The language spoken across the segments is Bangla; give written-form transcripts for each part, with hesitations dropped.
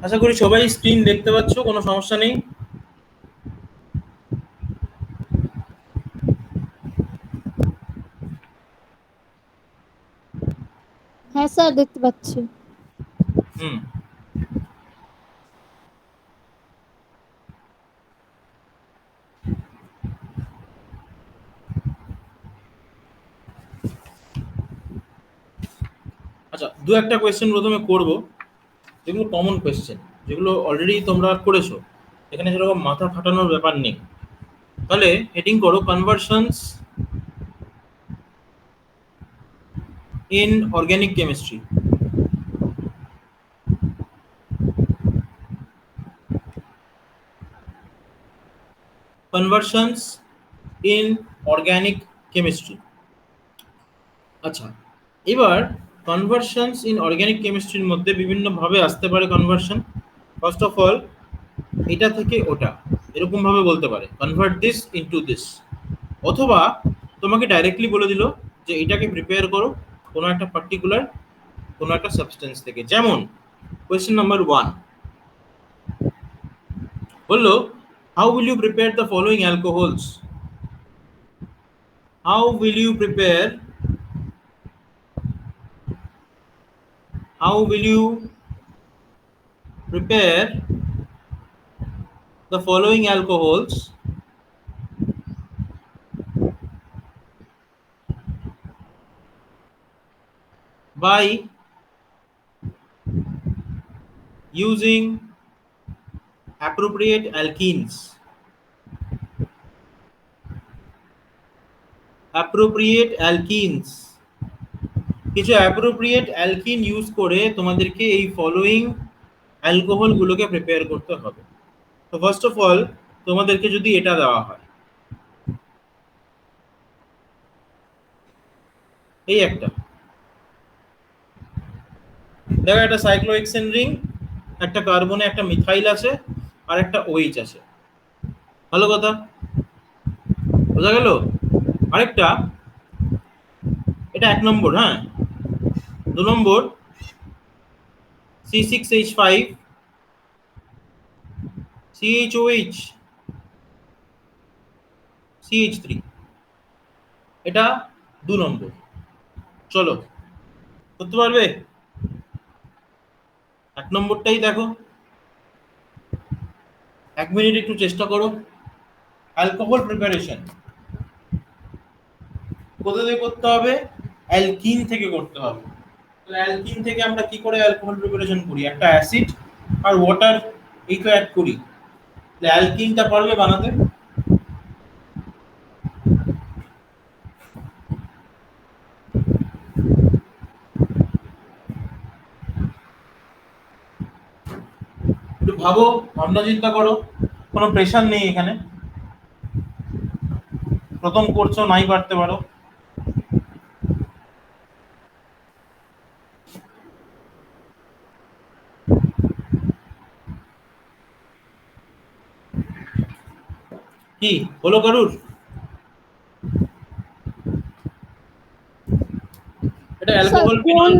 আশা করি সবাই স্ক্রিন দেখতে পাচ্ছ, কোনো সমস্যা নেই। হ্যাঁ স্যার, দেখতে পাচ্ছি। হুম। আচ্ছা, দু একটা কোয়েশ্চেন প্রথমে করব, যেগুলো কমন কোয়েশ্চেন, যেগুলো অলরেডি তোমরা করেছো, এখানে সেরকম মাথা খাটানোর ব্যাপার নেই। তাহলে হেডিং করো conversions in organic chemistry. Conversions in organic chemistry. আচ্ছা, এবার কনভার্সনস ইন অর্গানিক কেমিস্ট্রির মধ্যে বিভিন্নভাবে আসতে পারে কনভার্সন। ফার্স্ট অফ অল, এটা থেকে ওটা এরকম ভাবে বলতে পারে, কনভার্ট দিস ইনটু দিস। অথবা তোমাকে ডাইরেক্টলি বলে দিল যে এটাকে প্রিপেয়ার করো কোনো একটা পার্টিকুলার কোনো একটা সাবস্টেন্স থেকে। যেমন কোয়েশ্চেন নাম্বার 1 বললো, how will you prepare the following alcohols. How will you prepare, how will you prepare the following alcohols by using appropriate alkenes. Appropriate alkenes, কিছু অ্যাপ্রোপ্রিয়েট অ্যালকিন ইউজ করে তোমাদেরকে এই ফলোইং অ্যালকোহলগুলোকে প্রিপেয়ার করতে হবে। তো ফার্স্ট অফ অল, তোমাদেরকে যদি এটা দেওয়া হয়, এই একটা দেখো, একটা সাইক্লোহেক্সেন রিং, একটা কার্বনে একটা মিথাইল আছে, আর একটা ওইচ আছে। ভালো কথা, বোঝা গেল। আরেকটা, এটা 1 নম্বর, হ্যাঁ। 2 নম্বর, C6H5 CHOH CH3, এটা 2 নম্বর। চলো, করতে পারবে? 1 নম্বরটাই দেখো, 1 মিনিট একটু চেষ্টা করো। অ্যালকোহল প্রিপারেশন কোথা থেকে করতে হবে? অ্যালকিন থেকে করতে হবে। তাহলে অ্যালকিন থেকে আমরা কি করে অ্যালকোহল প্রিপারেশন করি? একটা অ্যাসিড আর ওয়াটার, এই তো অ্যাড করি। তাহলে অ্যালকিনটা পারবে বানাতে? একটু ভাবো, ভাবনা চিন্তা করো, কোনো প্রেশার নেই এখানে, প্রথম করছো, নাই পারতে পারো। কি হলো কারুর? এটা স্যার অ্যালকোহল ফিনল।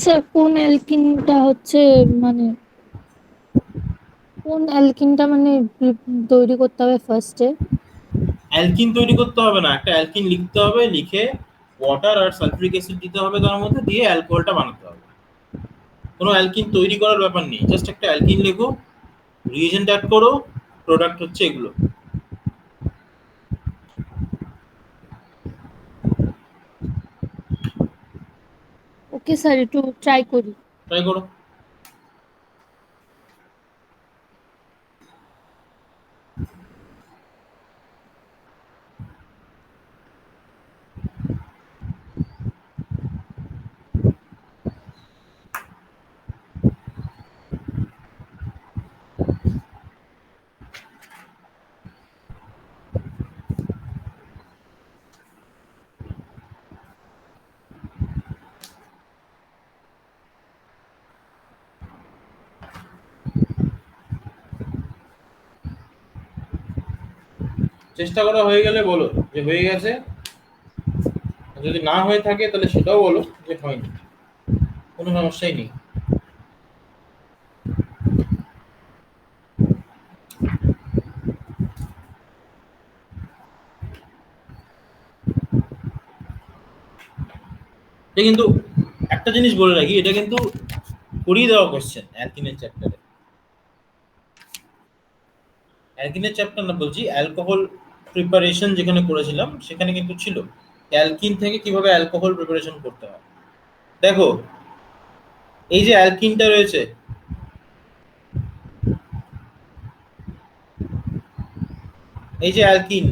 স্যার কোন অ্যালকিনটা হচ্ছে, মানে কোন অ্যালকিনটা মানে তৈরি করতে হবে ফার্স্টে? অ্যালকিন তৈরি করতে হবে না, একটা অ্যালকিন লিখতে হবে, লিখে ওয়াটার আর সালফিউরিক অ্যাসিড দিতে হবে তার মধ্যে, দিয়ে অ্যালকোহলটা বানাতে হবে। কোনো অ্যালকিন তৈরি করার ব্যাপার নেই, জাস্ট একটা অ্যালকিন লেখো, রিএজেন্ট অ্যাড করো, প্রোডাক্ট হচ্ছে এগুলো। ওকে স্যার, একটু ট্রাই করি। ট্রাই করো। চেষ্টা করা হয়ে গেলে বলো যে হয়ে গেছে, যদি না হয়ে থাকে তাহলে সেটাও বলো যে হয়নি, কোনো সমস্যাই নেই। এটা কিন্তু একটা জিনিস বলে রাখি, এটা কিন্তু করিয়ে দেওয়া কোশ্চেন অ্যালকিনের চ্যাপ্টারে। অ্যালকিনের চ্যাপ্টার না বলছি, অ্যালকোহল প্রিপারেশন যেখানে করেছিলাম সেখানে কিন্তু ছিল অ্যালকিন থেকে কিভাবে অ্যালকোহল প্রিপারেশন করতে হয়। দেখো, এই যে অ্যালকিনটা রয়েছে, এই যে অ্যালকিন,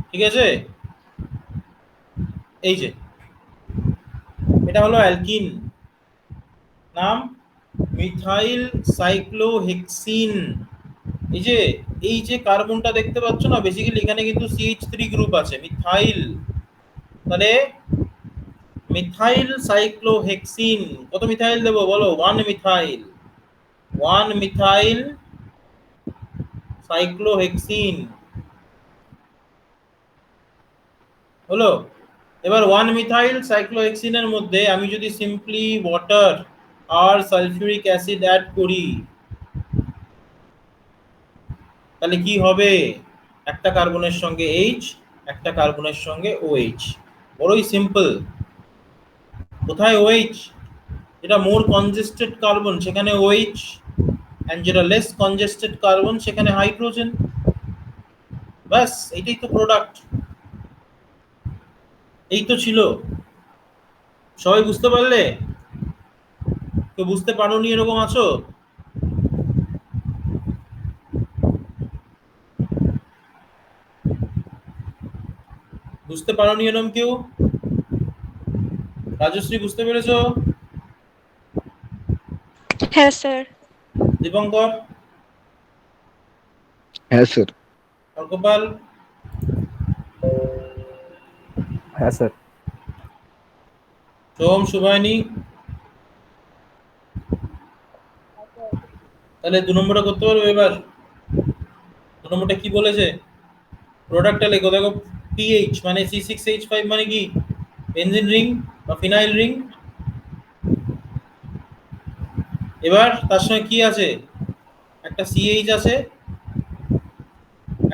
ঠিক আছে, এই যে এটা হলো অ্যালকিন, নাম মিথাইল সাইক্লোহেক্সিন। এই যে কার্বনটা দেখতে পাচ্ছ না, বেসিক্যালি এখানে কিন্তু CH3 গ্রুপ আছে, মিথাইল, তাহলে মিথাইল সাইক্লোহেক্সিন। কত মিথাইল দেবো বলো? 1 মিথাইল, 1 মিথাইল সাইক্লোহেক্সিন হলো। এবার 1 মিথাইল সাইক্লোহেক্সিনের মধ্যে আমি যদি সিম্পলি ওয়াটার আর সালফিউরিক অ্যাসিড অ্যাড করি, তাহলে কি হবে? একটা কার্বনের সঙ্গে H, একটা কার্বনের সঙ্গে OH। বড়ই সিম্পল। কোথায় OH? যেটা মোর কনজেস্টেড কার্বন সেখানে OH, এন্ড যেটা লেস কনজেস্টেড কার্বন সেখানে হাইড্রোজেন। ব্যাস, এইটাই তো প্রোডাক্ট। এই তো ছিল। সবাই বুঝতে পারলে? কেউ বুঝতে পারোনি এরকম আছো? বুঝতে পারোনি এরকম কেউ? রাজশ্রী বুঝতে পেরেছো? হ্যাঁ স্যার। দীপঙ্কর? হ্যাঁ স্যার। অর্কপাল? হ্যাঁ স্যার। সোম, শুভায়নী? তাহলে 2 নম্বরটা করতে পারবে এবার? 2 নম্বরটা কি বলেছে? প্রোডাক্টটা লেখো, দেখো পিএইচ মানে C6H5 মানে কি? বেনজিন রিং বা ফিনাইল রিং। এবার তার সঙ্গে কি আছে? একটা CH আছে,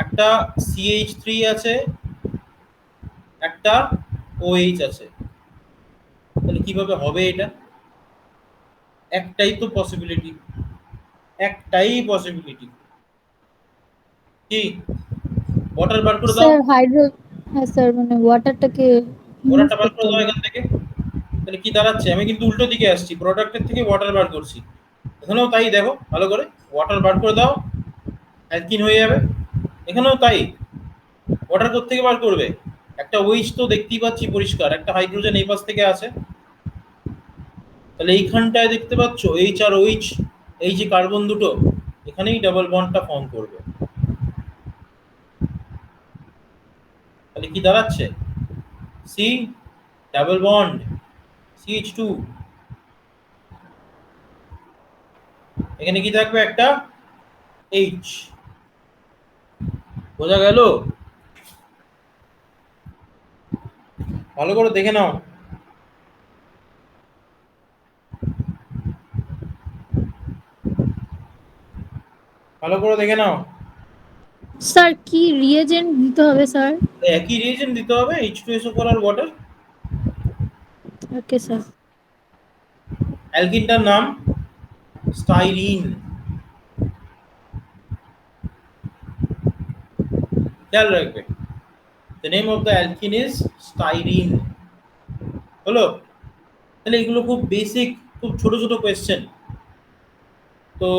একটা CH3 আছে, একটা OH আছে। তাহলে কিভাবে হবে এটা? একটাই তো পসিবিলিটি, একটাই পসিবিলিটি। কি? ওয়াটার বার করে দাও, স্যার হ্যাঁ স্যার, মানে ওয়াটারটাকে ইউজ ওয়াটারটা বার করতে করে দাও হবে। এখান থেকে। তাহলে কি দাঁড়াচ্ছে? আমি কিন্তু উল্টো দিকে আসছি, প্রোডাক্টের থেকে ওয়াটার বার করছি। এখানেও তাই, দেখো ভালো করে, ওয়াটার বার করে দাও, অ্যালকিন হয়ে যাবে। এখানেও তাই, ওয়াটার কোত্থেকে বার করবে? একটা ওইচ তো দেখতেই পাচ্ছি পরিষ্কার, একটা হাইড্রোজেন এই পাশ থেকে আছে। তাহলে এইখানটায় দেখতে পাচ্ছ এইচ আর ওইচ, এই যে কার্বন দুটো, এখানেই ডাবল বন্ডটা ফর্ম করবে। তাহলে কি দাঁড়াচ্ছে? সি ডাবল বন্ড CH2, এখানে কি থাকবে? একটা H। বোঝা গেল? ভালো করে দেখে নাও। ভালো করে দেখে নাও। স্যার কি রিয়েজেন্ট দিতে হবে স্যার? একই রিয়েজেন্ট দিতে হবে, H2SO4 আর ওয়াটার। Okay sir. অ্যালকিনটার নাম স্টাইরিন। খেয়াল রাখবে, the name of the alkyne is styrene. হলো? তাহলে এগুলো খুব বেসিক, খুব ছোট ছোট কোয়েশ্চেন। তো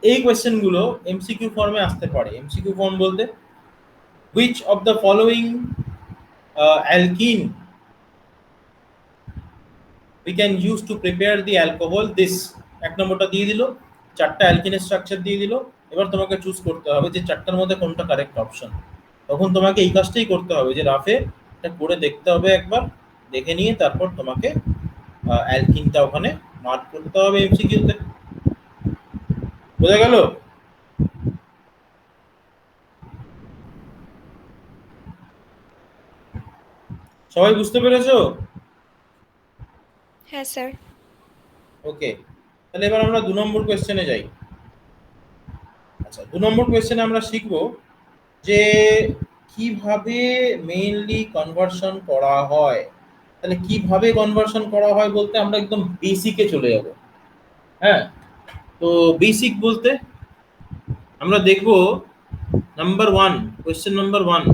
এই কোয়েশ্চেনগুলো MCQ ফর্মে আসতে পারে। MCQ ফর্ম বলতে, which of the following alkyne we can use to prepare the alcohol this। এক নম্বরটা দিয়ে দিল, চারটা অ্যালকিনের স্ট্রাকচার দিয়ে দিল। এবার তোমাকে চুজ করতে হবে যে চারটার মধ্যে কোনটা কারেক্ট অপশন। তখন তোমাকে এই কাজটাই করতে হবে যে রাফে এটা করে দেখতে হবে একবার, দেখে নিয়ে তারপর তোমাকে অ্যালকিনটা ওখানে মার্ক করতে হবে MCQতে। বোঝা গেল? সবাই বুঝতে পেরেছো? হ্যাঁ স্যার। ওকে, তাহলে এবার আমরা 2 নম্বর কোয়েশ্চেনে যাই। আচ্ছা, 2 নম্বর কোয়েশ্চেনে আমরা শিখব যে কিভাবে মেইনলি কনভার্সন করা হয়। তাহলে কিভাবে কনভার্সন করা হয় বলতে আমরা একদম বেসিকে চলে যাব। হ্যাঁ, তো বেসিক বলতে আমরা দেখব number 1, question number 1,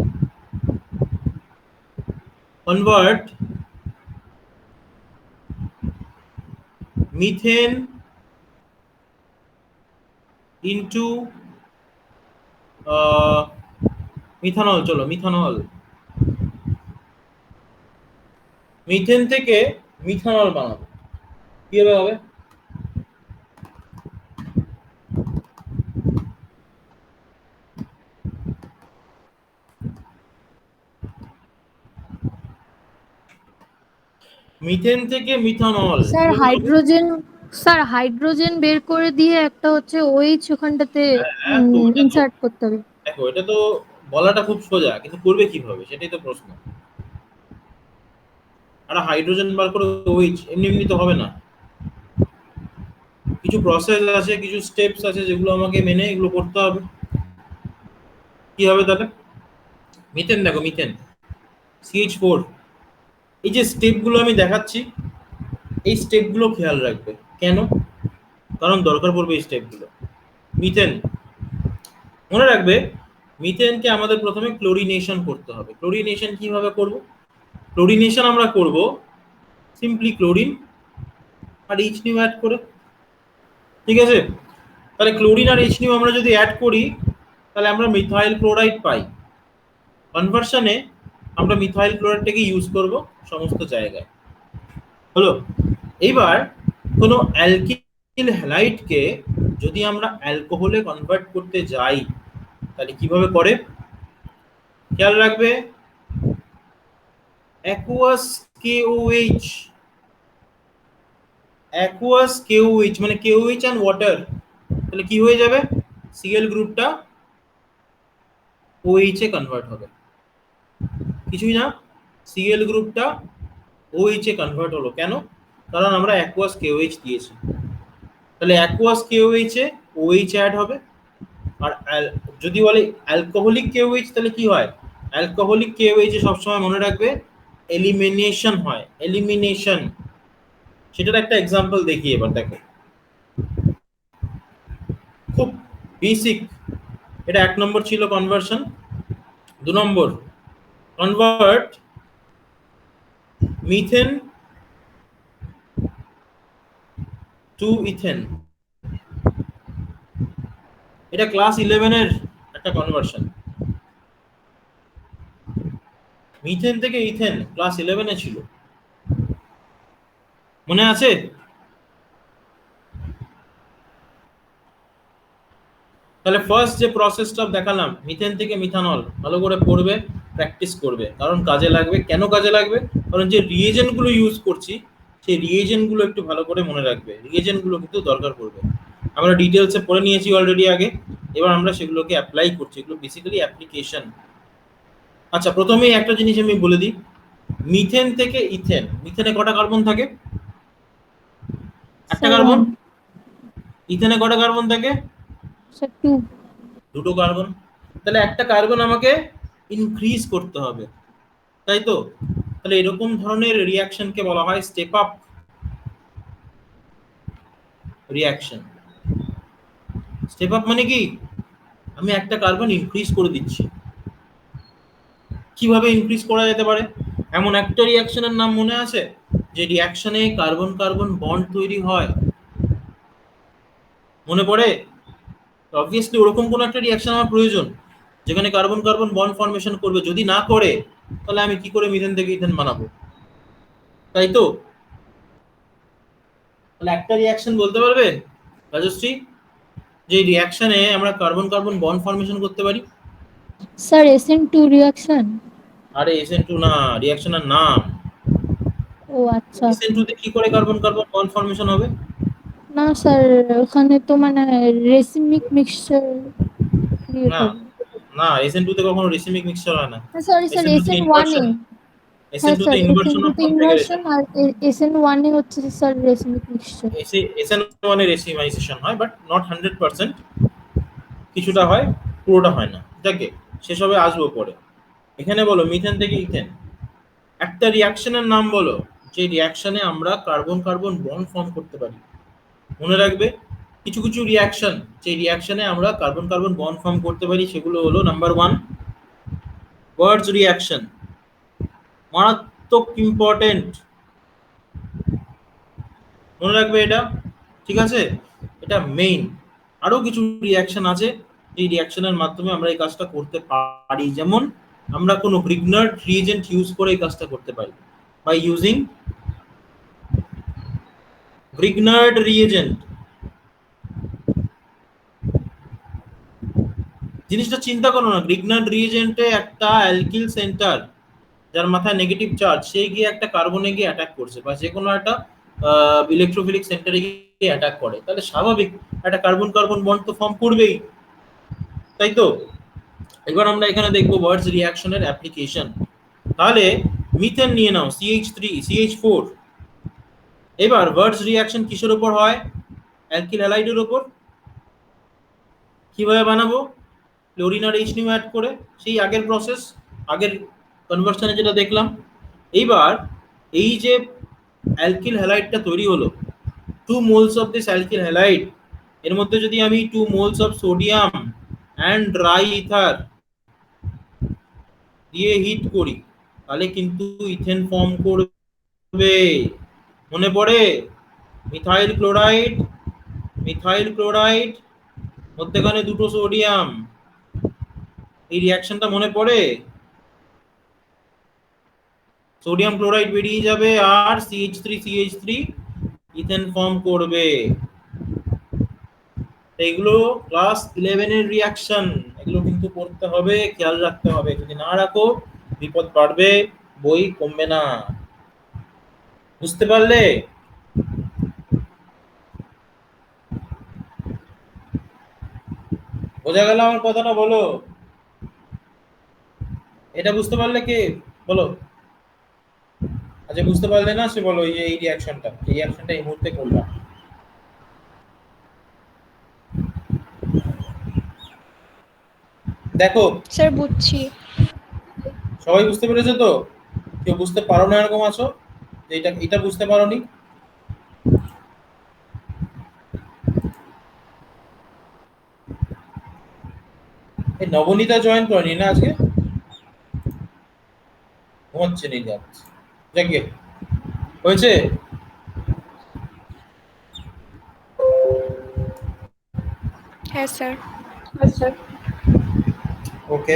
convert methane into methanol. চলো মিথানল, মিথেন থেকে মিথানল বানাবো, কিভাবে হবে? মিথেন থেকে মিথানল স্যার কিভাবে হবে? হাইড্রোজেন বের করে দিয়ে একটা হচ্ছে ওইচ ওখানটাতে হ্যাঁ, তো ওটা তো ইনসার্ট করতে হবে। দেখো, এটা তো বলাটা খুব সোজা, কিন্তু করবে কিভাবে সেটাই তো প্রশ্ন। আর হাইড্রোজেন বার করে ওইচ এমনি এমনি তো হবে না, কিছু প্রসেস আছে, কিছু স্টেপস আছে যেগুলো আমাকে মেনে এগুলো করতে হবে। কি হবে তাহলে? মিথেন, দেখো মিথেন CH4, এই যে স্টেপগুলো আমি দেখাচ্ছি, এই স্টেপগুলো খেয়াল রাখবে। কেন? কারণ দরকার পড়বে এই স্টেপগুলো। মিথেন মনে রাখবে, মিথেনকে আমাদের প্রথমে ক্লোরিনেশন করতে হবে। ক্লোরিনেশন কিভাবে করব? ক্লোরিনেশন আমরা করব সিম্পলি ক্লোরিন আর এইচ নিউ অ্যাড করে। ঠিক আছে, তাহলে ক্লোরিন আর এইচ নিউ আমরা যদি অ্যাড করি তাহলে আমরা মিথাইল ক্লোরাইড পাই। কনভার্সনে আমরা মিথাইল ক্লোরাইডটাকে ইউজ করব সমস্ত জায়গায়। হলো, এইবার কোনো অ্যালকিল হ্যালাইডকে যদি আমরা অ্যালকোহলে কনভার্ট করতে যাই তাহলে কিভাবে করে খেয়াল রাখবে। অ্যাকুয়াস KOH, অ্যাকুয়াস KOH মানে KOH অ্যান্ড ওয়াটার, তাহলে কি হয়ে যাবে? Cl গ্রুপটা OH এ কনভার্ট হবে। কিছুই না, Cl গ্রুপটা OH এ কনভার্ট হলো। কেন? কারণ আমরা অ্যাকুয়াস KOH দিয়েছি। তাহলে অ্যাকুয়াস KOH এ OH অ্যাড হবে। আর যদি বলে অ্যালকোহলিক KOH তাহলে কি হয়? অ্যালকোহলিক KOH এ সবসময় মনে রাখবে এলিমিনেশন হয়, এলিমিনেশন। সেটার একটা এক্সাম্পল দেখি এবার, দেখো খুব বেসিক। এটা 1 নম্বর ছিল কনভার্সন। 2 নম্বর, কনভার্ট মিথেন টু ইথেন। এটা ক্লাস 11 এর একটা কনভার্সন। মিথেন থেকে ইথেন ক্লাস 11 এ ছিল, মনে আছে? তাহলে ফার্স্ট যে প্রসেসটা দেখালাম মিথেন থেকে মিথানল, ভালো করে পড়বে, প্র্যাকটিস করবে, কারণ কাজে লাগবে। কেন কাজে লাগবে? কারণ যে রিএজেন্টগুলো ইউজ করছি সেই রিএজেন্টগুলো একটু ভালো করে মনে রাখবে। রিএজেন্টগুলো কিন্তু দরকার পড়বে। আমরা ডিটেলসে পড়ে নিয়েছি অলরেডি আগে, এবার আমরা সেগুলোকে অ্যাপ্লাই করছি। এগুলো বেসিক্যালি অ্যাপ্লিকেশন। আচ্ছা, প্রথমেই একটা জিনিস আমি বলে দিই, মিথেন থেকে ইথেন, মিথেনে কটা কার্বন থাকে? একটা স্যার কার্বন। 1, ইথেনে কটা কার্বন থাকে? স্যার 2। দুটো কার্বন। তাহলে একটা কার্বন আমাকে ইনক্রিজ করতে হবে, তাই তো? তাহলে এরকম ধরনের রিয়াকশনকে বলা হয় step up reaction. Step up মানে কি? আমি একটা কার্বন ইনক্রিজ করে দিচ্ছি। কিভাবে ইনক্রিজ করা যেতে পারে? এমন একটা রিয়াকশনের নাম মনে আছে যে রিয়াকশনে কার্বন কার্বন বন্ড তৈরি হয়? মনে পড়ে? অবভিয়াসলি ওরকম কোনো একটা রিয়াকশন আমার প্রয়োজন যেখানে কার্বন কার্বন বন্ড ফর্মেশন করবে। যদি না করে তাহলে আমি কি করে মিথেন থেকে ইথেন বানাবো, তাই তো? তাহলে একটা রিয়াকশন বলতে পারবে রাজশ্রী যে রিয়াকশনে আমরা কার্বন কার্বন বন্ড ফর্মেশন করতে পারি? Sir SN2 reaction. আরে SN2 না, রিয়াকশনের নাম। ও আচ্ছা। SN2 তে কি করে কার্বন কার্বন বন্ড ফর্মেশন হবে? না স্যার, ওখানে তো মানে রেসিমিক মিক্সচার ক্রিয়েট না হবে। না, SN2 তে কখনো রেসিমিক মিক্সচার হয় না। সরি স্যার, SN2 তে SN1 এ। ইনভার্সন, হ্যাঁ SN2 তে স্যার, ইনভার্সন SN2 অফ তে ইনভার্সন, কনফিগারেশন। আর SN1 এ হচ্ছে স্যার রেসিমিক মিক্সচার। SN1 এ রেসিমাইজেশন হয়, বাট নট 100%, কিছুটা হয়, পুরোটা হয় না। দেখে সেসবে আসবো পরে। এখানে বলো মিথেন থেকে ইথেন, একটা রিয়াকশনের নাম বলো যে রিয়াকশনে আমরা কার্বন কার্বন বন্ড ফর্ম করতে পারি। মনে রাখবে কিছু কিছু রিয়াকশন, যে রিয়াকশনে আমরা কার্বন কার্বন বন্ড ফর্ম করতে পারি সেগুলো হলো নাম্বার 1 বার্জ রিয়াকশন, মারাত্মক ইম্পর্টেন্ট, মনে রাখবে এটা, ঠিক আছে? এটা মেইন। আরো কিছু রিয়াকশন আছে এই রিয়াকশনের মাধ্যমে আমরা এই কাজটা করতে পারি, যেমন আমরা কোনো গ্রিগনার্ড রিএজেন্ট ইউজ করে এই কাজটা করতে পারি বাই ইউজিং গ্রিগনার্ড রিএজেন্ট। জিনিসটা চিন্তা করো না, গ্রিগনার্ড রিএজেন্টে একটা অ্যালকিল সেন্টার যার মাথায় নেগেটিভ চার্জ, সে গিয়ে একটা কার্বনে গিয়ে অ্যাটাক করছে বা যে কোনো একটা ইলেকট্রোফিলিক সেন্টারে গিয়ে অ্যাটাক করে, তাহলে স্বাভাবিক একটা কার্বন কার্বন বন্ড তো ফর্ম করবেই, তাই তো? এবার আমরা এখানে দেখবো বার্জ রিয়াকশনের অ্যাপ্লিকেশন। তাহলে মিথেন নিয়ে নাও, CH3 CH4। এবার বার্জ রিয়াকশন কিসের উপর হয়? অ্যালকিল হ্যালাইডের উপর। কিভাবে বানাবো? ক্লোরিন আর H অ্যাড করে, সেই আগের প্রসেস, আগের কনভার্সনে যেটা দেখলাম। এইবার এই যে অ্যালকিল হ্যালাইডটা তৈরি হলো, 2 moles of this alkyl halide, এর মধ্যে যদি আমি 2 moles of sodium and dry ether দিয়ে হিট করি, তাহলে কিন্তু ইথেন ফর্ম করবে। মনে পড়ে? মিথাইল ক্লোরাইড, মিথাইল ক্লোরাইড, মধ্যখানে দুটো সোডিয়াম, এই রিয়াকশনটা মনে পড়ে? সোডিয়াম ক্লোরাইড বেরিয়ে যাবে আর CH3 ইথেন ফর্ম করবে। এগুলো ক্লাস 11 এর রিয়াকশন, এগুলো কিন্তু পড়তে হবে, খেয়াল রাখতে হবে, যদি না রাখো বিপদ বাড়বে, বই কমবে না। বুঝতে পারলে? বোঝা গেল আমার কথাটা? বলো, এটা বুঝতে পারলে কে? বলো। আচ্ছা, বুঝতে পারলে না সে বলো, এই রিয়াকশনটা এই মুহূর্তে করলাম। দেখো, স্যার বুঝছি। সবাই বুঝতে পেরেছো তো? কেউ বুঝতে পারো না এরকম আছো যে এটা এটা বুঝতে পারোনি? এই নবনীতা জয়েন করেনি না আজকে? ঘুমাচ্ছে নি যাচ্ছে, যাকে হয়েছে। হ্যাঁ স্যার। ওকে।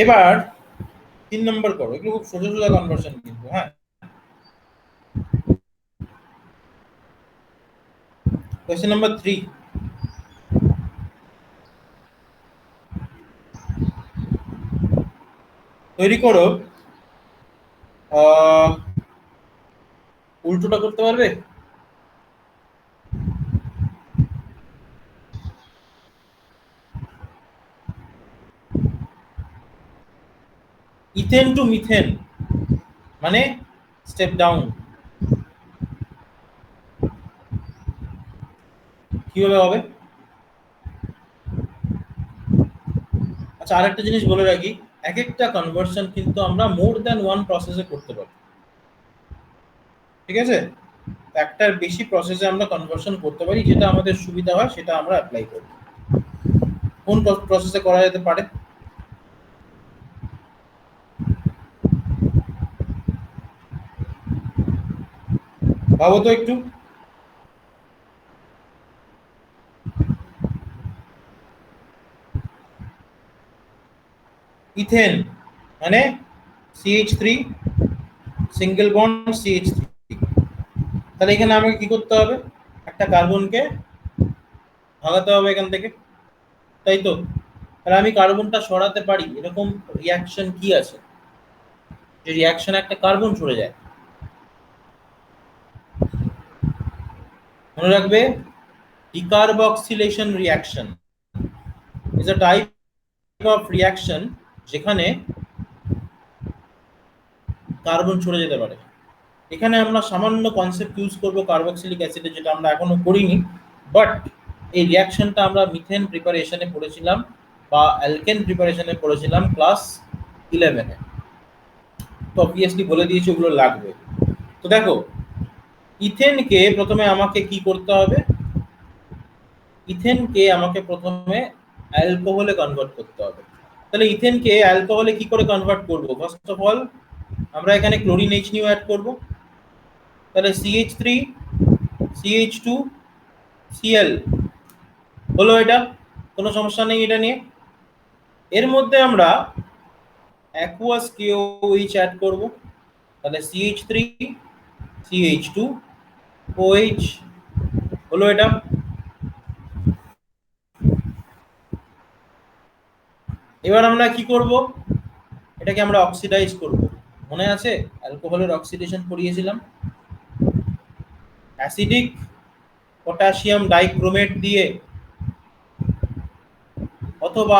এবার 3 নম্বর করো, এগুলো খুব সোজা সোজা কনভার্সন কিন্তু, হ্যাঁ। কোয়েশ্চেন নাম্বার 3, তৈরি করো। আহ, উল্টোটা করতে পারবে? ইথেন টু মিথেন মানে স্টেপ ডাউন, কিভাবে হবে? আচ্ছা, আরেকটা জিনিস বলে রাখি, এক একটা কনভার্সন কিন্তু আমরা মোর দ্যান ওয়ান প্রসেসে করতে পারি, ঠিক আছে? একটার বেশি প্রসেসে আমরা কনভার্সন করতে পারি, যেটা আমাদের সুবিধা হয় সেটা আমরা অ্যাপ্লাই করি। কোন প্রসেসে করা যেতে পারে? ভাবো তো একটু। ইথেন মানে CH3 সিঙ্গেল বন্ড CH3, তাহলে এখানে আমাকে কি করতে হবে? একটা কার্বনকে ভাগাতে হবে এখান থেকে, তাই তো? তাহলে আমি কার্বনটা সরাতে পারি এরকম রিয়াকশন কি আছে? যে রিয়াকশনে একটা কার্বন সরে যায়। মনে রাখবে, decarboxylation reaction is a type of reaction যেখানে কার্বন সরে যেতে পারে। এখানে আমরা সামান্য কনসেপ্ট ইউজ করব কার্বক্সিলিক অ্যাসিডে, যেটা আমরা এখনো করিনি, বাট এই রিয়াকশনটা আমরা মিথেন প্রিপারেশনে পড়েছিলাম বা অ্যালকেন প্রিপারেশনে পড়েছিলাম ক্লাস 11-এ। তো অবভিয়াসলি বলে দিয়েছি ওগুলো লাগবে। তো দেখো, ইথেনকে প্রথমে আমাকে কি করতে হবে, ইথেনকে আমাকে প্রথমে অ্যালকোহলে কনভার্ট করতে হবে। তাহলে ইথেনকে অ্যালকোহলে কি করে কনভার্ট করব? ফার্স্ট অফ অল আমরা এখানে ক্লোরিন এইচ নিউ অ্যাড করব। তাহলে CH3 CH2 Cl হলো, এটা কোনো সমস্যা নেই এটা নিয়ে। এর মধ্যে আমরা অ্যাকুয়াস KOH অ্যাড করব। তাহলে CH3 CH2 OH হলো এটা। এবার আমরা কি করব, এটাকে আমরা অক্সিডাইজ করব। মনে আছে অ্যালকোহলের অক্সিডেশন করিয়েছিলাম, অ্যাসিডিক পটাশিয়াম ডাইক্রোমেট দিয়ে অথবা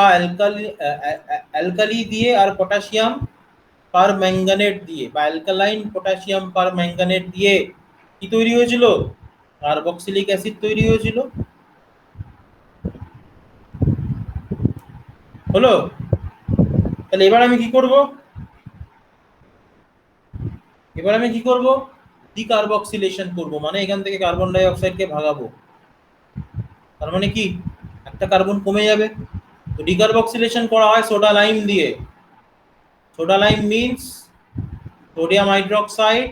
অ্যালকালি দিয়ে আর পটাশিয়াম পার ম্যাঙ্গানেট দিয়ে বা অ্যালকালাইন পটাশিয়াম পার ম্যাঙ্গানেট দিয়ে কি তৈরি হয়েছিল? কার্বক্সিলিক অ্যাসিড তৈরি হয়েছিল। হলো? তাহলে এবার আমি কি করব, ডিকার্বক্সিলেশন করব, মানে এখান থেকে কার্বন ডাই অক্সাইডকে ভাগাবো। তার মানে কি, একটা কার্বন কমে যাবে। তো ডিকার্বক্সিলেশন করা হয় সোডা লাইম দিয়ে। Soda lime means sodium hydroxide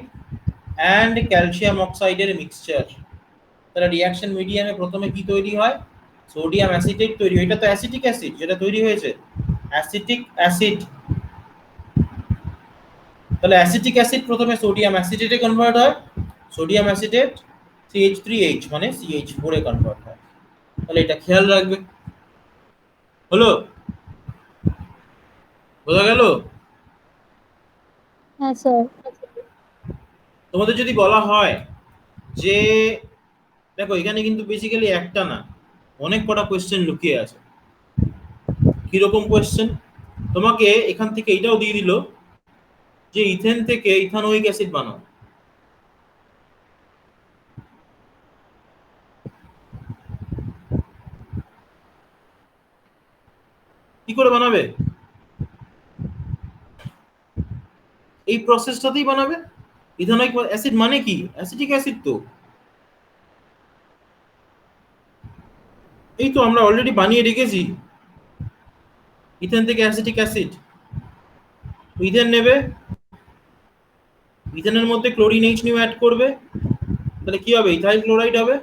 and calcium অক্সাইডের মিক্সচার। তাহলে রিয়াকশন মিডিয়ামে প্রথমে কি তৈরি হয়? সোডিয়াম অ্যাসিটেট তৈরি হয়। এটা তো অ্যাসিটিক অ্যাসিড যেটা তৈরি হয়েছে, অ্যাসিটিক অ্যাসিড। তাহলে অ্যাসিটিক অ্যাসিড প্রথমে সোডিয়াম অ্যাসিটেটে কনভার্ট হয়, সোডিয়াম অ্যাসিটেট CH3H মানে CH4 এ কনভার্ট হয়। তাহলে এটা খেয়াল রাখবে। হলো? বোঝা গেল? হ্যাঁ স্যার। তোমাদের যদি বলা হয় যে দেখো এখানে কিন্তু বেসিক্যালি একটা না, অনেক কটা কোয়েশ্চেন লুকিয়ে আছে। কিরকম কোয়েশ্চেন? তোমাকে এখান থেকে এটাও দিয়ে দিল যে ইথেন থেকে ইথানোয়িক অ্যাসিড বানাও। কি করে বানাবে? এই প্রসেসটাতেই বানাবে। ইথানোয়িক অ্যাসিড মানে কি? অ্যাসিটিক অ্যাসিড তো। এই তো আমরা অলরেডি বানিয়ে রেখেছি ইথেন থেকে অ্যাসিটিক অ্যাসিড। ইথেন নেবে, ইথেনের মধ্যে ক্লোরিন এইচ নিউ অ্যাড করবে, তাহলে কি হবে? ইথাইল ক্লোরাইড হবে।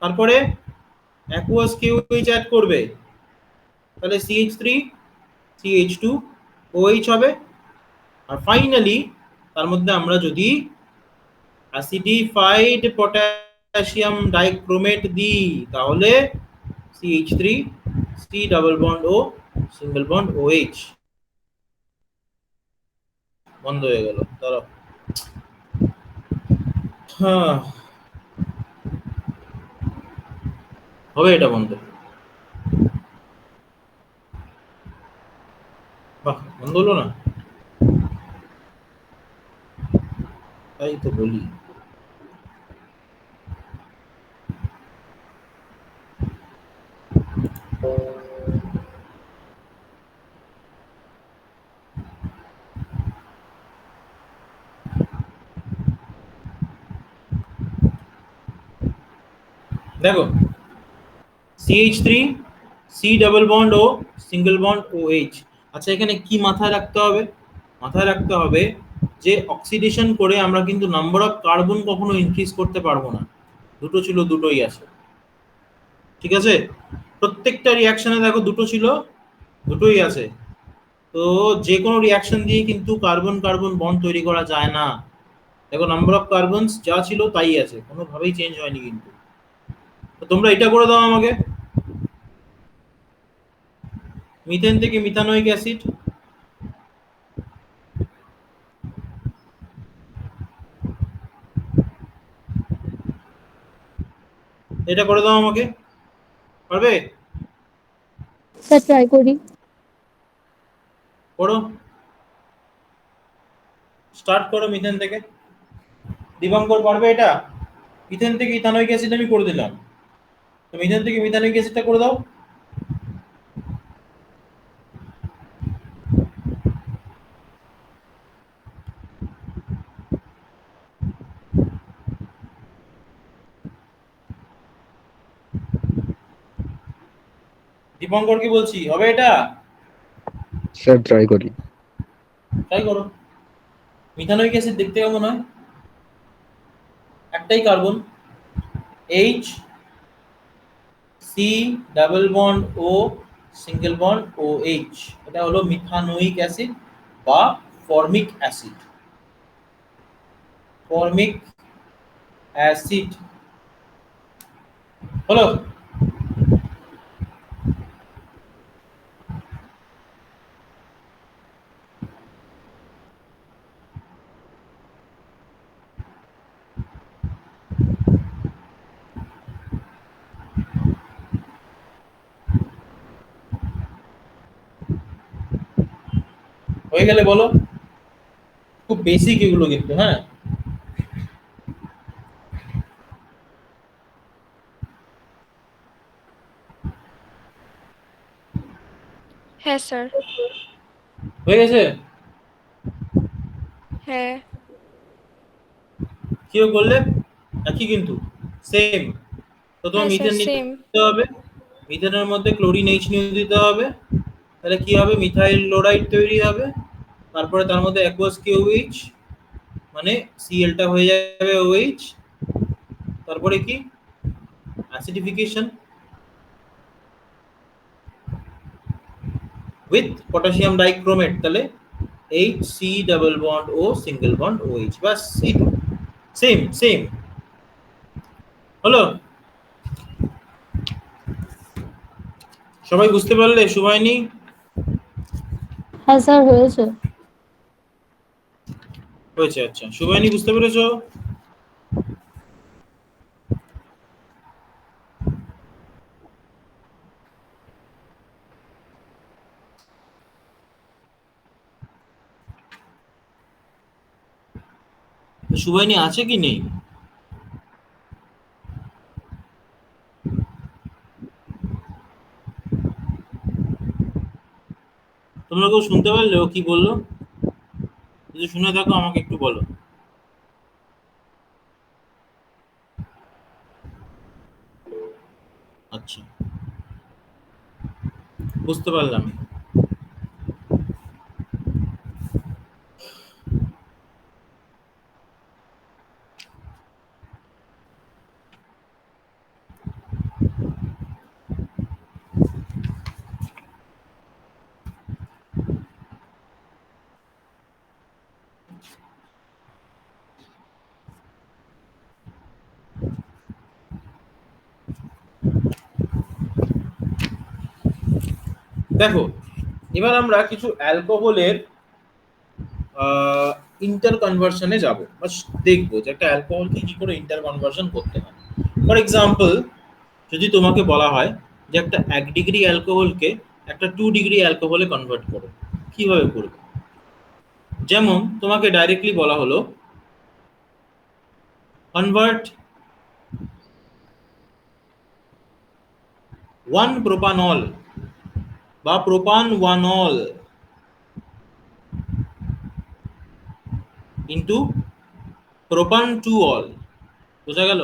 তারপরে অ্যাকুয়াস KOH অ্যাড করবে, তাহলে CH3 CH2 OH হবে। আর ফাইনালি তার মধ্যে আমরা যদি অ্যাসিডিফাইড পটাশিয়াম ডাইক্রোমেট দিই তাহলে CH3 C double bond O single bond OH বন্ধ হয়ে গেল। দাঁড়াও, হ্যাঁ হবে এটা বন্ধ। বাহ, বন্ধ হলো না? তাই তো বলি। দেখো CH3 C double bond O single bond OH। আচ্ছা এখানে কি মাথায় রাখতে হবে? মাথায় রাখতে হবে যে অক্সিডেশন করে আমরা কিন্তু নাম্বার অফ কার্বন কখনো ইনক্রিজ করতে পারবো না। দুটো ছিল, দুটোই আছে। ঠিক আছে? প্রত্যেকটা রিয়াকশনে দেখো দুটো ছিল, দুটোই আছে। তো যে কোনো রিয়াকশন দিয়ে কিন্তু কার্বন কার্বন বন্ড তৈরি করা যায় না। দেখো নাম্বার অফ কার্বনস যা ছিল তাই আছে, কোনোভাবেই চেঞ্জ হয়নি কিন্তু। তো তোমরা এটা করে দাও আমাকে, মিথেন থেকে মিথানোয়িক অ্যাসিড এটা করে দাও আমাকে, পারবে? স্যার ট্রাই করি। করো, স্টার্ট করো মিথেন থেকে। দীপঙ্কর পারবে এটা? ইথেন থেকে ইথানোয়িক অ্যাসিড আমি করে দিলাম, তো মিথেন থেকে মিথানোয়িক অ্যাসিডটা করে দাও। দীপঙ্কর কি বলছি, হবে এটা? স্যার ট্রাই করি। ট্রাই করো। মিথানোয়িক অ্যাসিড দেখতে কেমন হয়? একটাই carbon, H C double bond O single bond O H, এটা হলো মিথানোয়িক অ্যাসিড বা ফর্মিক অ্যাসিড। ফর্মিক অ্যাসিড হলো। হয়ে গেলে বলো, খুব বেসিক এগুলো কিন্তু, হ্যাঁ। হ্যাঁ স্যার। হয়ে গেছে? হ্যাঁ। কিও করলে একই কিন্তু, সেম। তো তোমার হ্যাঁ স্যার মিথেন সেম। নিতে হবে, মিথেনের মধ্যে ক্লোরিন এইচ নিয়ে দিতে হবে, তাহলে কি হবে, মিথাইল ক্লোরাইড তৈরি হবে। তারপরে তার মধ্যে অ্যাকুয়াস কিউএইচ, মানে সিএলটা হয়ে যাবে ওএইচ। তারপরে কি, অ্যাসিডিফিকেশন উইথ পটাশিয়াম ডাইক্রোমেট, তাহলে H C double bond O single bond OH, বাস এই তো, সেম সেম। হলো? সবাই বুঝতে পারলে? শুভায়নি? হ্যাঁ স্যার হয়েছে। হয়েছে, আচ্ছা। শুভায়নি বুঝতে পেরেছো? শুভায়নি আছে কি নেই? তোমরা কেউ শুনতে পারলে ও কি বললো? যদি শুনে থাকো আমাকে একটু বলো। আচ্ছা, বুঝতে পারলাম। দেখো, এবার আমরা কিছু অ্যালকোহলের ইন্টার কনভার্সনে যাব, বাস দেখবো যে একটা অ্যালকোহলকে কি করে ইন্টার কনভার্সন করতে হয়। ফর এক্সাম্পল, যদি তোমাকে বলা হয় যে একটা 1 ডিগ্রি অ্যালকোহলকে একটা 2 ডিগ্রি অ্যালকোহলে কনভার্ট করো, কিভাবে করবে? যেমন তোমাকে ডাইরেক্টলি বলা হলো কনভার্ট 1 প্রোপানল বা প্রোপান 1 অল ইন্টু প্রোপান 2 অল। বোঝা গেল?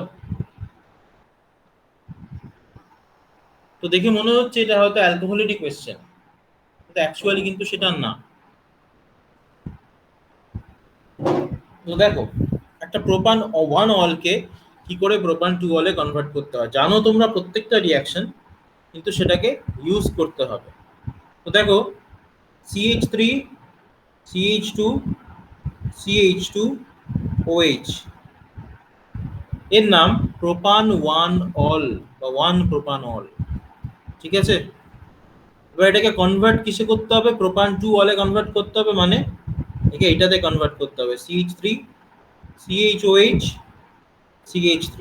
তো দেখে মনে হচ্ছে এটা হয়তো অ্যালকোহলেরই কোয়েশ্চেন, কিন্তু অ্যাকচুয়ালি কিন্তু সেটা না। তো দেখো, একটা প্রোপান 1 অলকে কি করে প্রোপান 2 অলে কনভার্ট করতে হয় জানো তোমরা প্রত্যেকটা রিয়াকশন, কিন্তু সেটাকে ইউজ করতে হবে। তো দেখো, CH3 CH2 CH2 OH, এর নাম প্রোপান 1 অল বা 1 প্রোপানল। ঠিক আছে? এবার এটাকে কনভার্ট কিসে করতে হবে? প্রোপান 2 অলে কনভার্ট করতে হবে, মানে একে এটাতে কনভার্ট করতে হবে, CH3 CHOH CH3।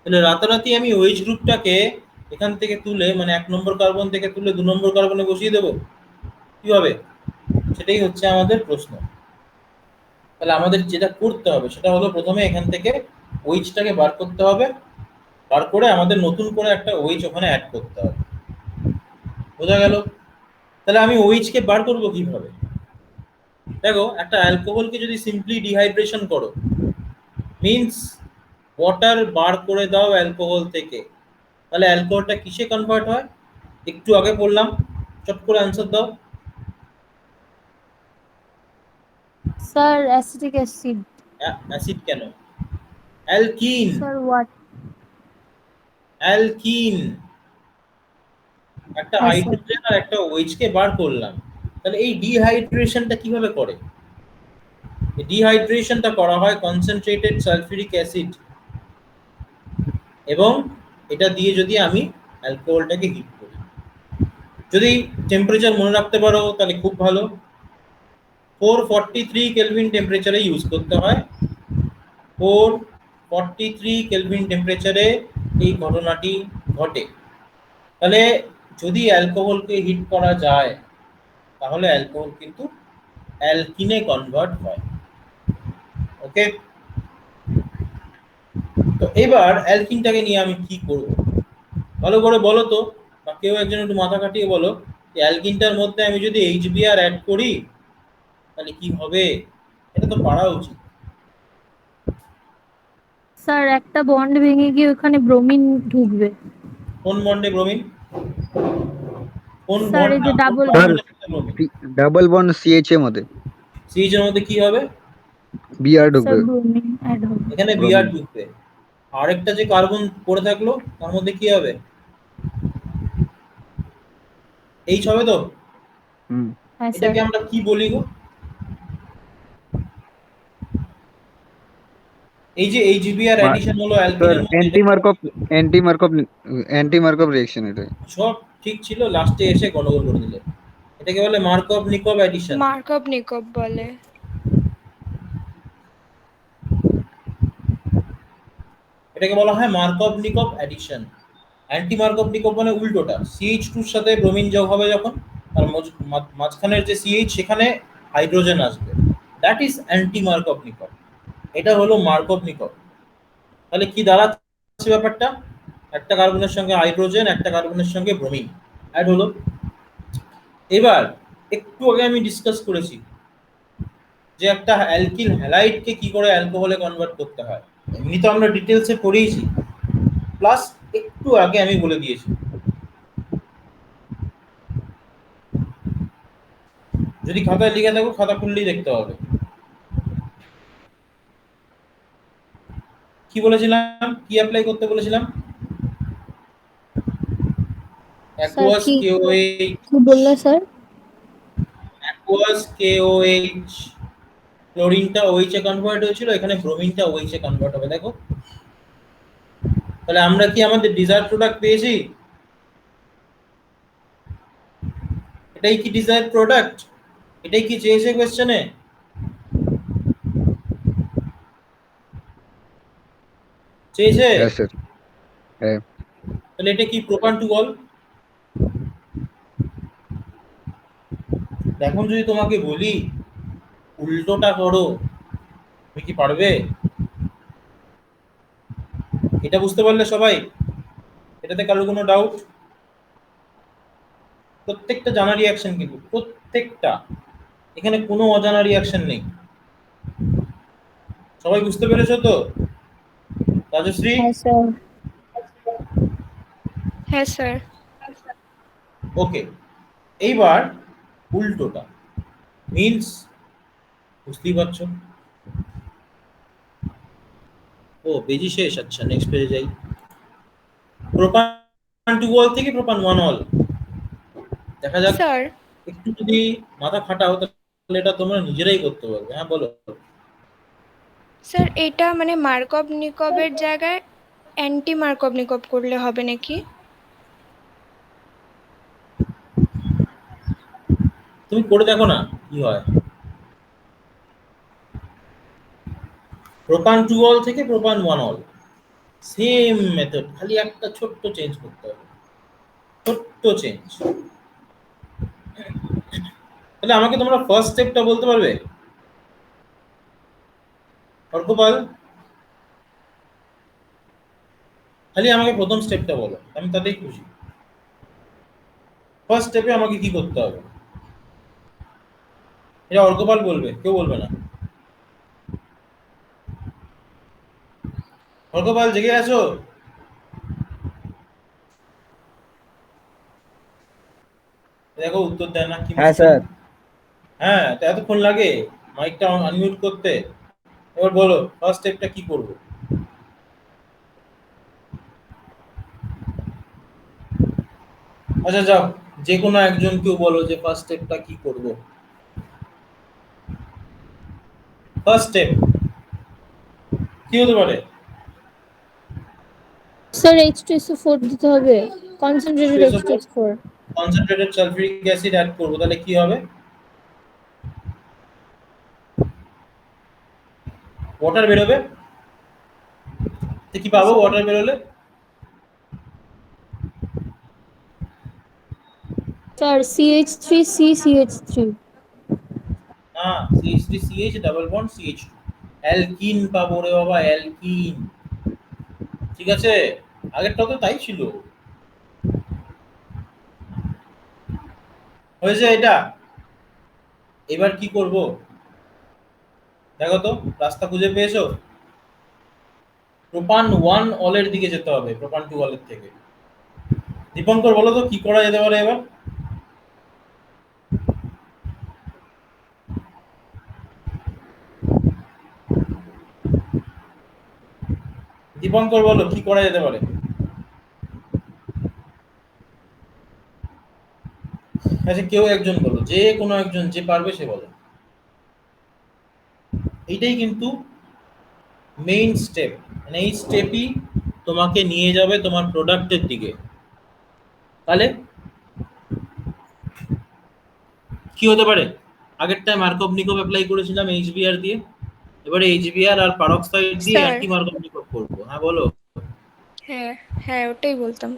তাহলে রাতারাতি আমি OH গ্রুপটাকে এখান থেকে তুলে মানে 1 নম্বর কার্বন থেকে তুলে 2 নম্বর কার্বনে বসিয়ে দেবো কিভাবে? সেটাই হচ্ছে আমাদের প্রশ্ন। তাহলে আমাদের যেটা করতে হবে সেটা হলো প্রথমে এখান থেকে OH-টাকে বার করতে হবে, বার করে আমাদের নতুন করে একটা OH ওখানে অ্যাড করতে হবে। বোঝা গেল? তাহলে আমি OH-কে বার করব কিভাবে? দেখো, একটা অ্যালকোহলকে যদি সিম্পলি ডিহাইড্রেশন করো, মিন্স ওয়াটার বার করে দাও অ্যালকোহল থেকে, তাহলে অ্যালকোহলটা কিসে কনভার্ট হয়? একটু আগে বললাম, চট করে অ্যান্সার দাও। Sir acetic acid. অ্যাসিড কেন? অ্যালকিন। Sir what? অ্যালকিন। একটা হ্যাঁ স্যার। হাইড্রোজেন আর একটা OH কে বার করলাম, তাহলে এই ডিহাইড্রেশনটা কিভাবে করে? এই ডিহাইড্রেশনটা করা হয় কনসেন্ট্রেটেড সালফিউরিক অ্যাসিড, এবং এটা দিয়ে যদি আমি অ্যালকোহলটাকে হিট করি, যদি টেম্পারেচার মনে রাখতে পারো তাহলে খুব ভালো। 443 কেলভিন টেম্পারেচারে ইউজ করতে হয়। 443 কেলভিন টেম্পারেচারে এই ঘটনাটি ঘটে। তাহলে যদি অ্যালকোহলকে হিট করা যায় তাহলে অ্যালকোহল কিন্তু অ্যালকিনে কনভার্ট হয়। ওকে, তো এবার অ্যালকিনটাকে নিয়ে আমি কি করব ভালো করে বলো তো, বা কেউ একজন একটু মাথা কাটিয়ে বলো যে অ্যালকিনটার মধ্যে আমি যদি HBr অ্যাড করি তাহলে কি হবে? এটা তো পারা উচিত। স্যার একটা বন্ড ভেঙে গিয়ে ওখানে ব্রোমিন ঢুকবে। কোন বন্ডে ব্রোমিন? কোন স্যার বন্ড এই না যে কোন ডাবল স্যার বন্ডের সাথে ব্রোমিন? ডাবল বন্ড সিএইচ এর মধ্যে সিএইচ এর মধ্যে কি হবে? বিআর স্যার ঢুকবে। ব্রোমিন অ্যাড হবে। এখানে Br ব্রোমিন। ঢুকবে, আরেকটা যে কার্বন পড়ে থাকলো তার মধ্যে কি হবে? H হবে তো? হুম হ্যাঁ স্যার। এটাকে আমরা কি বলি গো? এই যে HBr অ্যাডিশন হলো স্যার অ্যালকিনের মধ্যে, অ্যান্টি এটাকে মার্কভ রিঅ্যাকশন এটা। সব ঠিক ছিল, লাস্টে এসে গন্ডগোল করে দিলে। এটাকে বলে মার্কভ নিকভ অ্যাডিশন। মার্কভ নিকভ বলে। এটাকে বলা হয় মার্কভ নিকভ অ্যাডিশন। অ্যান্টি মার্কভ নিকভ মানে উল্টোটা, CH2 এর সাথে ব্রোমিন যোগ হবে যখন, আর মাঝখানের যে CH সেখানে হাইড্রোজেন আসবে, দ্যাট ইজ অ্যান্টি মার্কভ নিকভ। এটা হলো মার্কভ নিকভ। তাহলে কি দাঁড়াচ্ছে ব্যাপারটা? একটা কার্বনের সঙ্গে হাইড্রোজেন, একটা কার্বনের সঙ্গে ব্রোমিন অ্যাড হলো। এবার একটু আগে আমি ডিসকাস করেছি যে একটা অ্যালকিল হ্যালাইডকে কি করে অ্যালকোহলে কনভার্ট করতে হয়। এমনি তো আমরা ডিটেলসে পড়েইছি, প্লাস একটু আগে আমি বলে দিয়েছি। যদি খাতায় লিখে থাকো, খাতা খুললেই দেখতে হবে। কি বলেছিলাম, কি অ্যাপ্লাই করতে বলেছিলাম? স্যার অ্যাকুয়াস কি KOH, কি বললে স্যার? অ্যাকুয়াস KOH, ক্লোরিনটা OH এ কনভার্ট হয়েছিল, এখানে ব্রোমিনটা OH এ কনভার্ট হবে। দেখো, তাহলে আমরা কি আমাদের ডিজায়ার প্রোডাক্ট পেয়েছি? এটাই কি ডিজায়ার প্রোডাক্ট? এটাই কি চেয়েছে কোশ্চেনে? চেয়েছে? হ্যাঁ স্যার। হ্যাঁ তাহলে এটা কি প্রোপান টু বল? এখন যদি তোমাকে বলি উল্টোটা করো, তুমি কি পারবে? এটা বুঝতে পারলে সবাই? এটাতে কারোর কোনো ডাউট? প্রত্যেকটা জানা রিয়াকশন, কিন্তু প্রত্যেকটা, এখানে কোনো অজানা রিয়াকশন নেই। সবাই বুঝতে পেরেছো তো? রাজশ্রী? হ্যাঁ স্যার। হ্যাঁ স্যার। ওকে, এইবার উল্টোটা মিন্স বুঝতেই পারছো। ও পেজি শেষ, আচ্ছা নেক্সট পেজে যাই। প্রোপান টু ওয়াল থেকে প্রোপান ওয়ান ওয়াল দেখা যাক। স্যার একটু যদি মাথা খাটাও তাহলে এটা তোমরা নিজেরাই করতে পারবে। হ্যাঁ বলো। স্যার এটা মানে মার্কভ নিকভের জায়গায় অ্যান্টি মার্কভ নিকভ করলে হবে নাকি? তুমি করে দেখো না কি হয়। প্রোপান টু অল থেকে প্রোপান ওয়ান অল, সেম মেথড, খালি একটা ছোট্ট চেঞ্জ করতে হবে, ছোট্ট চেঞ্জ। তাহলে আমাকে তোমরা ফার্স্ট স্টেপটা বলতে পারবে? অর্কপাল, খালি আমাকে প্রথম স্টেপটা বলো, আমি তাতেই খুশি। ফার্স্ট স্টেপে আমাকে কি করতে হবে? এটা অর্কপাল বলবে, কেউ বলবে না। অর্কপাল জেগে আছো? দেখো উত্তর দেয় না, কি হ্যাঁ মুশকিল। স্যার। হ্যাঁ, তো এতক্ষণ লাগে মাইকটা আনমিউট করতে। এবার বলো ফার্স্ট স্টেপটা কি করবো? আচ্ছা যাও, যে কোনো একজন কেউ বলো যে ফার্স্ট স্টেপটা কি করব। ফার্স্ট স্টেপ কি হতে পারে? স্যার H2SO4 দিতে হবে, concentrated H2SO4 H2SO4। Concentrated sulphuric acid add করব, তাহলে কি হবে? ওয়াটার বেরোবে। তো কি পাবো ওয়াটার বেরোলে? Sir CH3CCH3। না, CH3CH double bond CH2, alkyne পাবো রে বাবা, অ্যালকিন। ঠিক আছে, আগেরটা তো তাই ছিল। হয়েছে এটা। এবার কি করব দেখো তো, রাস্তা খুঁজে পেয়েছো? প্রোপান 1 অলের দিকে যেতে হবে, প্রোপান 2 অলের থেকে। দীপঙ্কর বলো তো কি করা যেতে পারে এবার? দীপঙ্কর বলো কি করা যেতে পারে? আচ্ছা কেউ একজন বলো, যে কোনো একজন, যে পারবে সে বলো। এইটাই কিন্তু মেইন স্টেপ, মানে এই স্টেপই তোমাকে নিয়ে যাবে তোমার প্রোডাক্টের দিকে। তাহলে কি হতে পারে? আগেরটায় মার্কভ নিকোভ অ্যাপ্লাই করেছিলাম এইচবিআর দিয়ে, এবারে এইচবিআর আর পারক্সাইড দিয়ে স্যার। অ্যান্টি মার্কভ নিকোভ করবো। হ্যাঁ বলো। হ্যাঁ, হ্যাঁ, ওটাই বলতাম।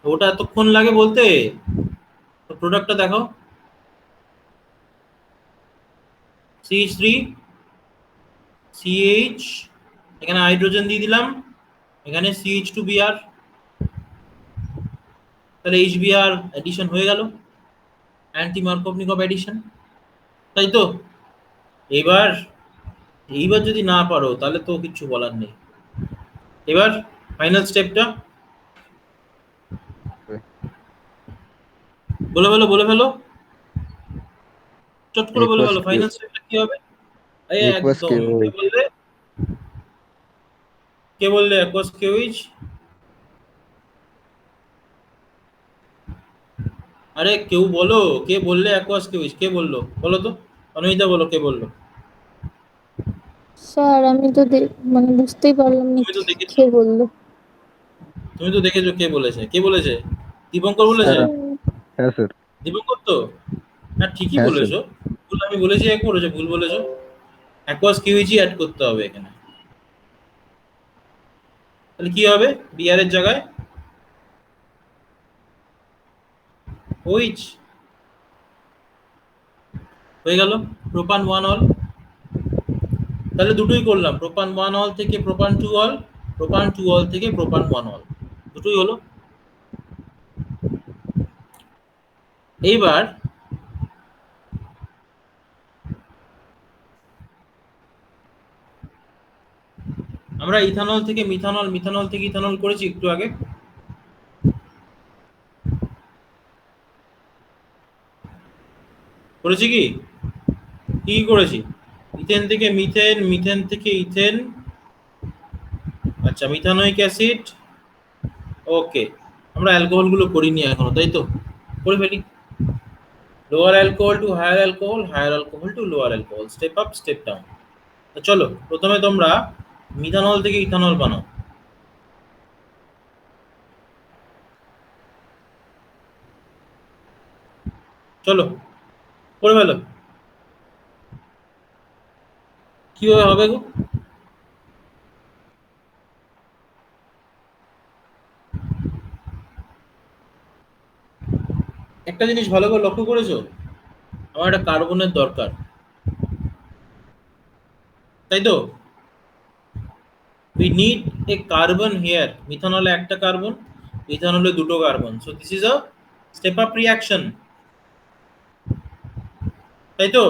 ওটা এতক্ষণ লাগে বলতে? প্রোডাক্টটা দেখো, CH3 CH, এখানে হাইড্রোজেন দিয়ে দিলাম, এখানে CH2Br, তাহলে HBr এডিশন হয়ে গেল, অ্যান্টি মার্কভনিকভ এডিশন, তাই তো? এবার এইবার যদি না পারো তাহলে তো কিছু বলার নেই। এবার ফাইনাল স্টেপটা বলে ফেলো, বলে ফেলো, চট করে বলে aqueous ফেলো, ফাইনাল স্টেপটা কি হবে? এই aqueous একদম, কে KOH। বললে? কে বললে অ্যাকোয়াস কেউইজ? আরে কেউ বলো, কে বললে অ্যাকোয়াস কেউইজ? কে বললো বলো তো? অনুমিতা বলো, কে বললো? স্যার আমি তো মানে বুঝতেই পারলাম না তুমি তো দেখেছো, কে বললো। তুমি তো দেখেছো কে বলেছে, কে বলেছে? দীপঙ্কর বলেছে? স্যার। স্যার হ্যাঁ স্যার। দীপঙ্কর তো, হ্যাঁ ঠিকই হ্যাঁ স্যার। বলেছো। ভুল আমি বলেছি, এক বলেছো, ভুল বলেছো। অ্যাকোয়াস কিউইজি অ্যাড করতে হবে এখানে। তাহলে কি হবে বিআর এর জায়গায়? ওইচ হয়ে গেল, প্রোপান 1 অল। তাহলে দুটোই করলাম, প্রোপান 1 অল থেকে প্রোপান 2 অল, প্রোপান 2 অল থেকে প্রোপান 1 অল, দুটোই হলো। এইবার আমরা ইথানল থেকে মিথানল, মিথানল থেকে ইথানল করেছি একটু আগে। করেছি কি? কি কি করেছি? ইথেন থেকে মিথেন, মিথেন থেকে ইথেন, আচ্ছা মিথানোইক অ্যাসিড, ওকে। আমরা অ্যালকোহল গুলো করিনি এখনো, তাই তো? করে ফেলি। Lower alcohol to higher alcohol, higher alcohol to lower alcohol, step up step down. তো চলো প্রথমে তোমরা মিথানল থেকে ইথানল বানাও। চলো করে ফেলো। কিভাবে হবে গো? একটা জিনিস ভালো করে লক্ষ্য করেছো, আমার একটা কার্বনের দরকার, তাই তো? we need a carbon here. মিথানলে একটা কার্বন, ইথানলে দুটো carbon, so this is a step up reaction, তাই তো?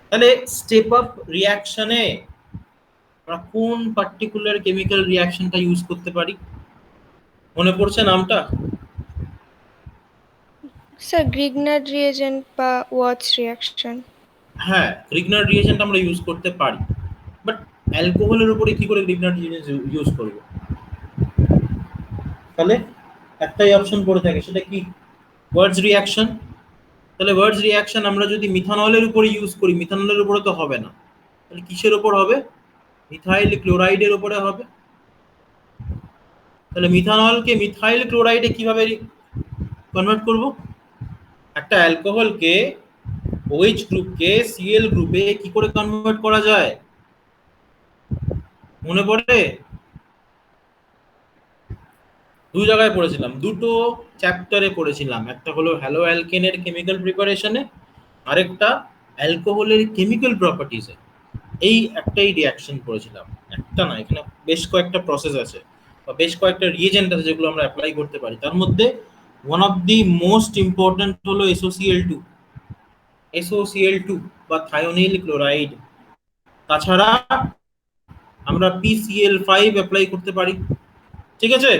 তাহলে স্টেপ আপ রিঅ্যাকশনে আমরা কোন পার্টিকুলার কেমিক্যাল রিঅ্যাকশনটা ইউজ করতে পারি? মনে পড়ছে নামটা? স্যার গ্রিগনার রিয়েজেন্ট বা ওয়াটস রিয়াকশন। হ্যাঁ, গ্রিগনার রিয়েজেন্ট আমরা ইউজ করতে পারি, বাট অ্যালকোহলের উপরে কি করে গ্রিগনার রিয়েজেন্ট ইউজ করব? তাহলে একটাই অপশন পড়ে থাকে, সেটা কি? ওয়ার্ডস রিঅ্যাকশন। তাহলে ওয়ার্ডস রিঅ্যাকশন আমরা যদি মিথানলের উপরে ইউজ করি, মিথানলের উপরে তো হবে না, তাহলে কিসের উপর হবে? মিথাইল ক্লোরাইডের উপরে হবে। তাহলে মিথানলকে মিথাইল ক্লোরাইডে কিভাবে কনভার্ট করব? একটা অ্যালকোহলকে OH গ্রুপকে Cl গ্রুপে কি করে কনভার্ট করা যায়? মনে পড়ে? দুই জায়গায় পড়েছিলাম, দুটো চ্যাপ্টারে পড়েছিলাম, একটা হলো হ্যালো অ্যালকেনের কেমিক্যাল প্রিপারেশনে, আরেকটা অ্যালকোহলের কেমিক্যাল প্রপার্টিজে। এই একটাই রিঅ্যাকশন পড়েছিলাম, একটা না, এখানে বেশ কয়েকটা প্রসেস আছে বা বেশ কয়েকটা রিএজেন্ট আছে যেগুলো আমরা অ্যাপ্লাই করতে পারি। তার মধ্যে one of the most important হলো SOCl2 বা থায়োনিল ক্লোরাইড। তাছাড়া আমরা PCl5 অ্যাপ্লাই করতে পারি, ঠিক আছে?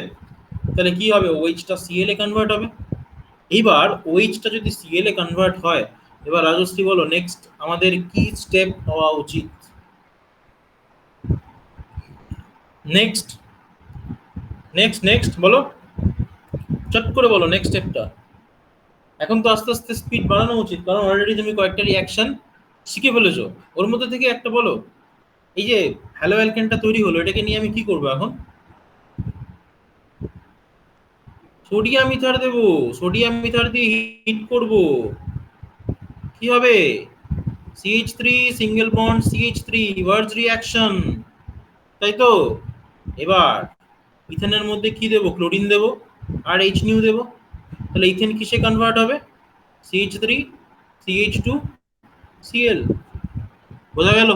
তাহলে কি হবে? OH টা Cl এ কনভার্ট হবে। এইবার OH টা যদি Cl এ কনভার্ট হয়, এবার রাজশ্রী বলো নেক্সট আমাদের কি স্টেপ হওয়া উচিত? নেক্সট নেক্সট নেক্সট বলো, চট করে বলো নেক্সট স্টেপটা। এখন তো আস্তে আস্তে স্পিড বাড়ানো উচিত, কারণ অলরেডি তুমি কয়েকটা রিঅ্যাকশন শিখে ফেলেছো। ওর মধ্যে থেকে একটা বলো, এই যে হ্যালো অ্যালকেনটা তৈরি হলো, এটাকে নিয়ে আমি কি করবো এখন? সোডিয়াম ইথার দেবো, সোডিয়াম ইথার দিয়ে হিট করব। কি হবে? CH3 single bond CH3 reverse reaction, তাই তো? এবার ইথেনের মধ্যে কি দেবো? ক্লোরিন দেবো আর H নিউ দেবো। তাহলে ইথেন কিসে কনভার্ট হবে? CH3 CH2 Cl। বোঝা গেল?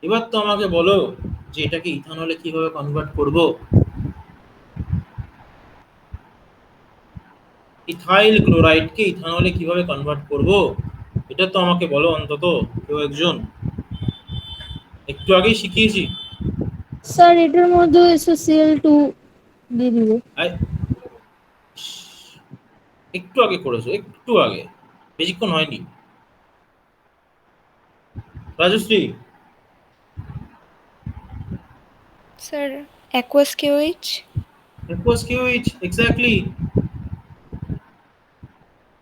এবার তো আমাকে বলো যে এটাকে ইথানলে কিভাবে কনভার্ট করব? ইথাইল ক্লোরাইডকে ইথানলে কিভাবে কনভার্ট করব, এটা তো আমাকে বলো অন্তত কেউ একজন। একটু আগেই শিখিয়েছি। স্যার এটার মধ্যে SOCl2 দিয়ে দিব। একটু আগে করেছো, একটু আগে, বেশিক্ষণ হয়নি। Rajashree, sir aqueous KOH। aqueous KOH exactly.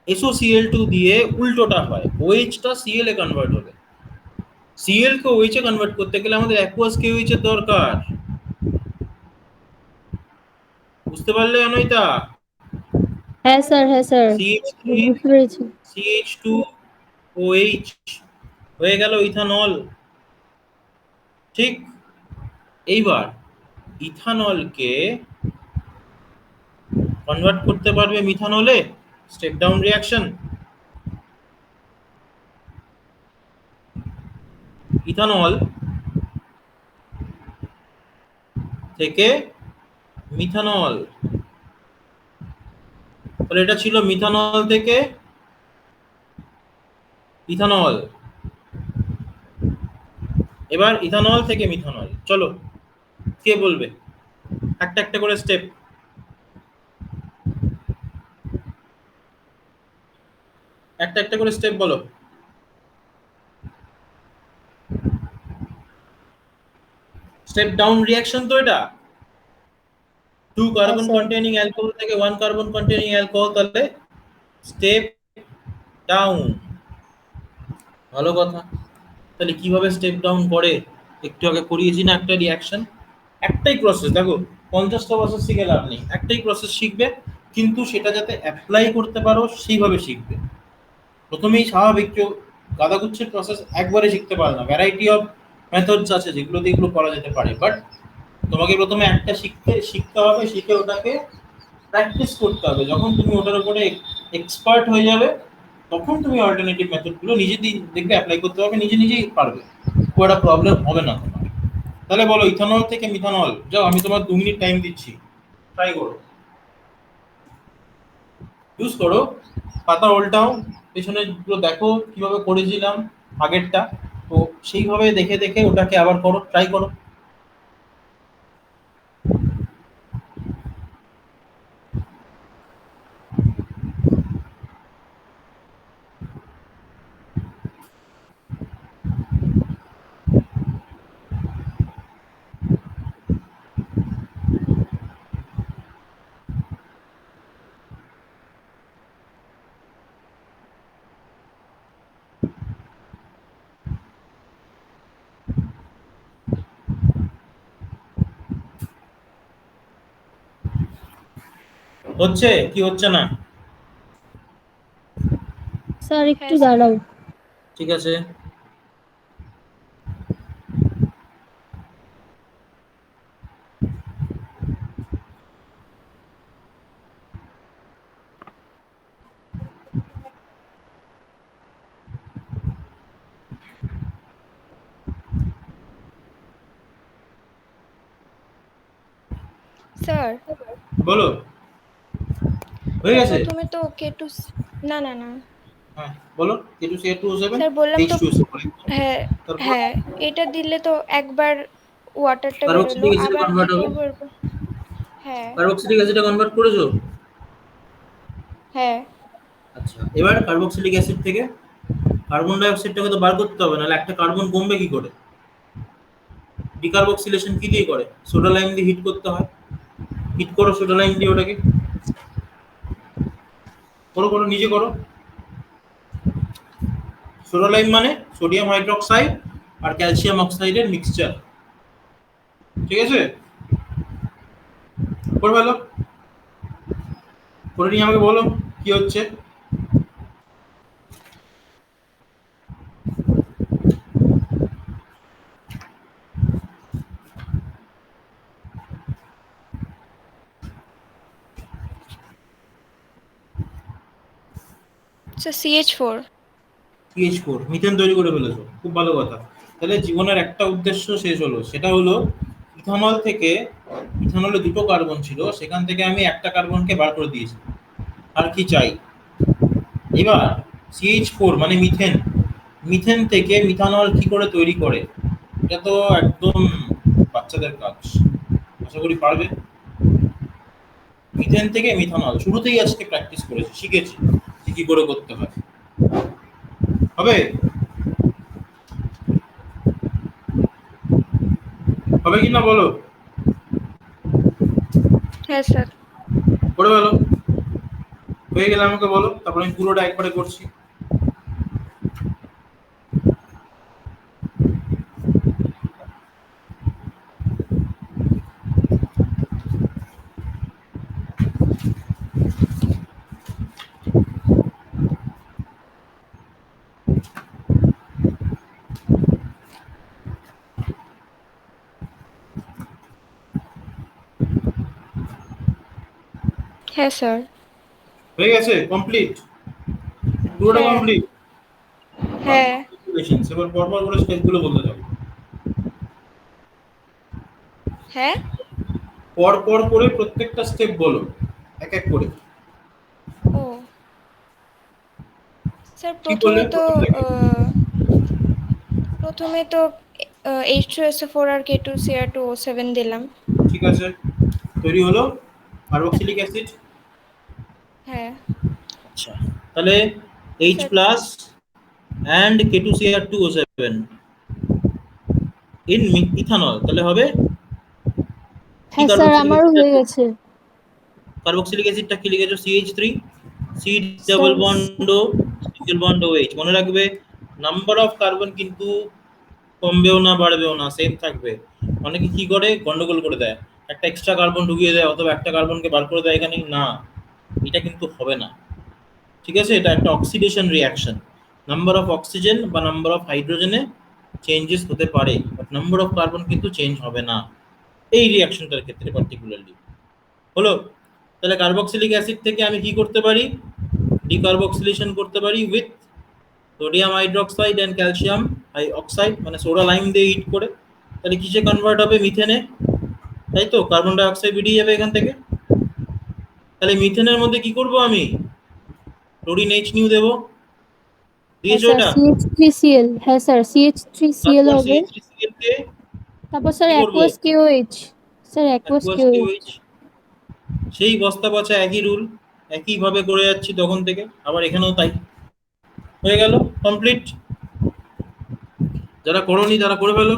SOCl2 দিয়ে উল্টোটা হয়, OH টা Cl এ কনভার্ট হবে। Cl কে OH এ কনভার্ট করতে গেলে আমাদের aqueous KOH এর দরকার। বুঝতে পারলে অনয়িতা? হ্যাঁ স্যার, হ্যাঁ স্যার, CH3 বুঝতে পেরেছি। CH2OH হয়ে গেল ইথানল, ঠিক? এইবার ইথানলকে কনভার্ট করতে পারবে মিথানলে, স্টেপ ডাউন রিঅ্যাকশন। ইথানল থেকে মিথানল, তাহলে এটা ছিল মিথানল থেকে ইথানল। এবার ইথানল থেকে মিথানল, চলো কে বলবে? একটা একটা করে স্টেপ, একটা একটা করে স্টেপ বলো। স্টেপ ডাউন রিঅ্যাকশন তো এটা, 2 কার্বন স্যার। কন্টেইনিং অ্যালকোহল থেকে 1 কার্বন কন্টেইনিং অ্যালকোহল, তাহলে স্টেপ ডাউন। ভালো কথা। তাহলে কিভাবে স্টেপ ডাউন করে? একটু আগে করিয়েছি না একটা রিঅ্যাকশন। একটাই প্রসেস, দেখো 50টা প্রসেস শিখে লাভ নেই, একটাই প্রসেস শিখবে, কিন্তু সেটা যাতে অ্যাপ্লাই করতে পারো সেইভাবে শিখবে। প্রথমেই স্বাভাবিক কেউ গাদাগুচ্ছের প্রসেস একবারে শিখতে পারে না, ভ্যারাইটি অফ মেথডস আছে যেগুলো দিয়ে এগুলো করা যেতে পারে, বাট তোমাকে প্রথমে একটা শিখতে হবে, শিখে ওটাকে প্র্যাকটিস করতে হবে। যখন তুমি ওটার উপরে এক্সপার্ট হয়ে যাবে, তখন তুমি অল্টারনেটিভ মেথডগুলো নিজে দেখবে অ্যাপ্লাই করতে পারবে, নিজে নিজেই পারবে, খুব একটা প্রবলেম হবে না তোমার। তাহলে বলো ইথানল থেকে মিথানল, যাও আমি তোমার 2 মিনিট টাইম দিচ্ছি, ট্রাই করো, ইউজ করো, পাতা উল্টাও, পেছনে গুলো দেখো কিভাবে করেছিলাম আগেরটা, তো সেইভাবে দেখে দেখে ওটাকে আবার করো, ট্রাই করো। হচ্ছে কি হচ্ছে না? স্যার একটু হ্যাঁ স্যার। দাঁড়াও। ঠিক আছে। স্যার বলো, হয়ে গেছে? প্রথমে তো কেটু, না না না হ্যাঁ বলো, K2CR2O7 স্যার বললাম তো, H2SO4, হ্যাঁ তারপর হ্যাঁ, এটা দিলে তো একবার ওয়াটারটা বেরোলো, কার্বক্সিলিক অ্যাসিডে আবার কি কনভার্ট হবে। করবো এরপর? হ্যাঁ কার্বক্সিলিক অ্যাসিডে কনভার্ট করেছো? হ্যাঁ আচ্ছা, এবার কার্বক্সিলিক অ্যাসিড থেকে কার্বন ডাই অক্সাইডটাকে তো বার করতে হবে, নাহলে একটা কার্বন কমবে কি করে? ডিকার্বক্সিলেশন কি দিয়ে করে? সোডা লাইম দিয়ে হিট করতে হয়। হিট করো সোডা লাইম দিয়ে ওটাকে, করো করো নিজে করো। সোডা লাইম মানে সোডিয়াম হাইড্রোক্সাইড আর ক্যালসিয়াম অক্সাইডের মিক্সচার, ঠিক আছে? করে ফেলো, করে নিয়ে আমাকে বলো কি হচ্ছে। Sir CH4। CH4 মিথেন তৈরি করে ফেলেছো, খুব ভালো কথা। তাহলে জীবনের একটা উদ্দেশ্য শেষ হলো, সেটা হলো ইথানল থেকে, ইথানলে দুটো কার্বন ছিল, সেখান থেকে আমি একটা কার্বনকে বার করে দিয়েছি। আর কি চাই? এবার CH4 মানে মিথেন, মিথেন থেকে মিথানল কি করে তৈরি করে, এটা তো একদম বাচ্চাদের কাজ, আশা করি পারবে। মিথেন থেকে মিথানল শুরুতেই আজকে প্র্যাকটিস করেছি, শিখেছি যে কি করে করতে হয়। হবে? হবে কি না বলো? হ্যাঁ স্যার। করে ফেলো, হয়ে গেলে আমাকে বলো, তারপর আমি পুরোটা একবারে করছি। হ্যাঁ স্যার। হয়ে গেছে, কমপ্লিট, পুরোটা হ্যাঁ কমপ্লিট। হ্যাঁ এবার পরপর করে স্টেপগুলো বলতে যাবো, হ্যাঁ। পর পর করে প্রত্যেকটা স্টেপ বলো, এক এক করে। ও স্যার কি করলে প্রথমে তো প্রথম থেকে? প্রথমে তো H2SO4 আর K2Cr2O7 দিলাম। ঠিক আছে, তৈরি হলো কার্বক্সিলিক অ্যাসিড। হ্যাঁ আচ্ছা, তাহলে H sir. Plus and K2Cr2O7 in ethanol, তাহলে হবে কি? হ্যাঁ স্যার কার্বক্সিলিক আমারও হয়ে গেছে। কার্বক্সিলিক অ্যাসিডটা কি লিখেছো? CH3, C sir double bond O single bond OH। মনে রাখবে নাম্বার অফ কার্বন কিন্তু কমবেও না বাড়বেও না, সেম থাকবে। অনেকে কি করে গন্ডগোল করে দেয়, একটা এক্সট্রা কার্বন ঢুকিয়ে দেয় অথবা একটা কার্বনকে বার করে দেয় এখানে, না, এটা কিন্তু হবে না, ঠিক আছে? এটা একটা oxidation reaction, number of oxygen বা নাম্বার অফ হাইড্রোজেনে চেঞ্জেস হতে পারে, বাট নাম্বার অফ কার্বন কিন্তু চেঞ্জ হবে না এই রিঅ্যাকশনটার ক্ষেত্রে পার্টিকুলারলি। হলো? তাহলে কার্বক্সিলিক অ্যাসিড থেকে আমি কি করতে পারি? ডিকার্বক্সিলেশন করতে পারি with sodium hydroxide and calcium oxide, মানে সোডা লাইম দিয়ে হিট করে, তাহলে কিসে কনভার্ট হবে? মিথেনে, তাই তো? কার্বন ডাই অক্সাইড বেরিয়ে যাবে এখান থেকে। তাহলে মিথেনের মধ্যে কি করব আমি? ক্লোরিন এইচ নিউ দেবো, হ্যাঁ দিয়েছো স্যার, এটা? CH3Cl, হ্যাঁ স্যার CH3Cl তারপর হবে। CH3Cl কে তারপর স্যার কি করব? Aqueous KOH, sir aqueous aqueous KOH। কিউএইচ। সেই বস্তা পচা একই রুল, একই ভাবে করে যাচ্ছি তখন থেকে, আবার এখানেও তাই। হয়ে গেল, কমপ্লিট। যারা করোনি তারা করে ফেলো।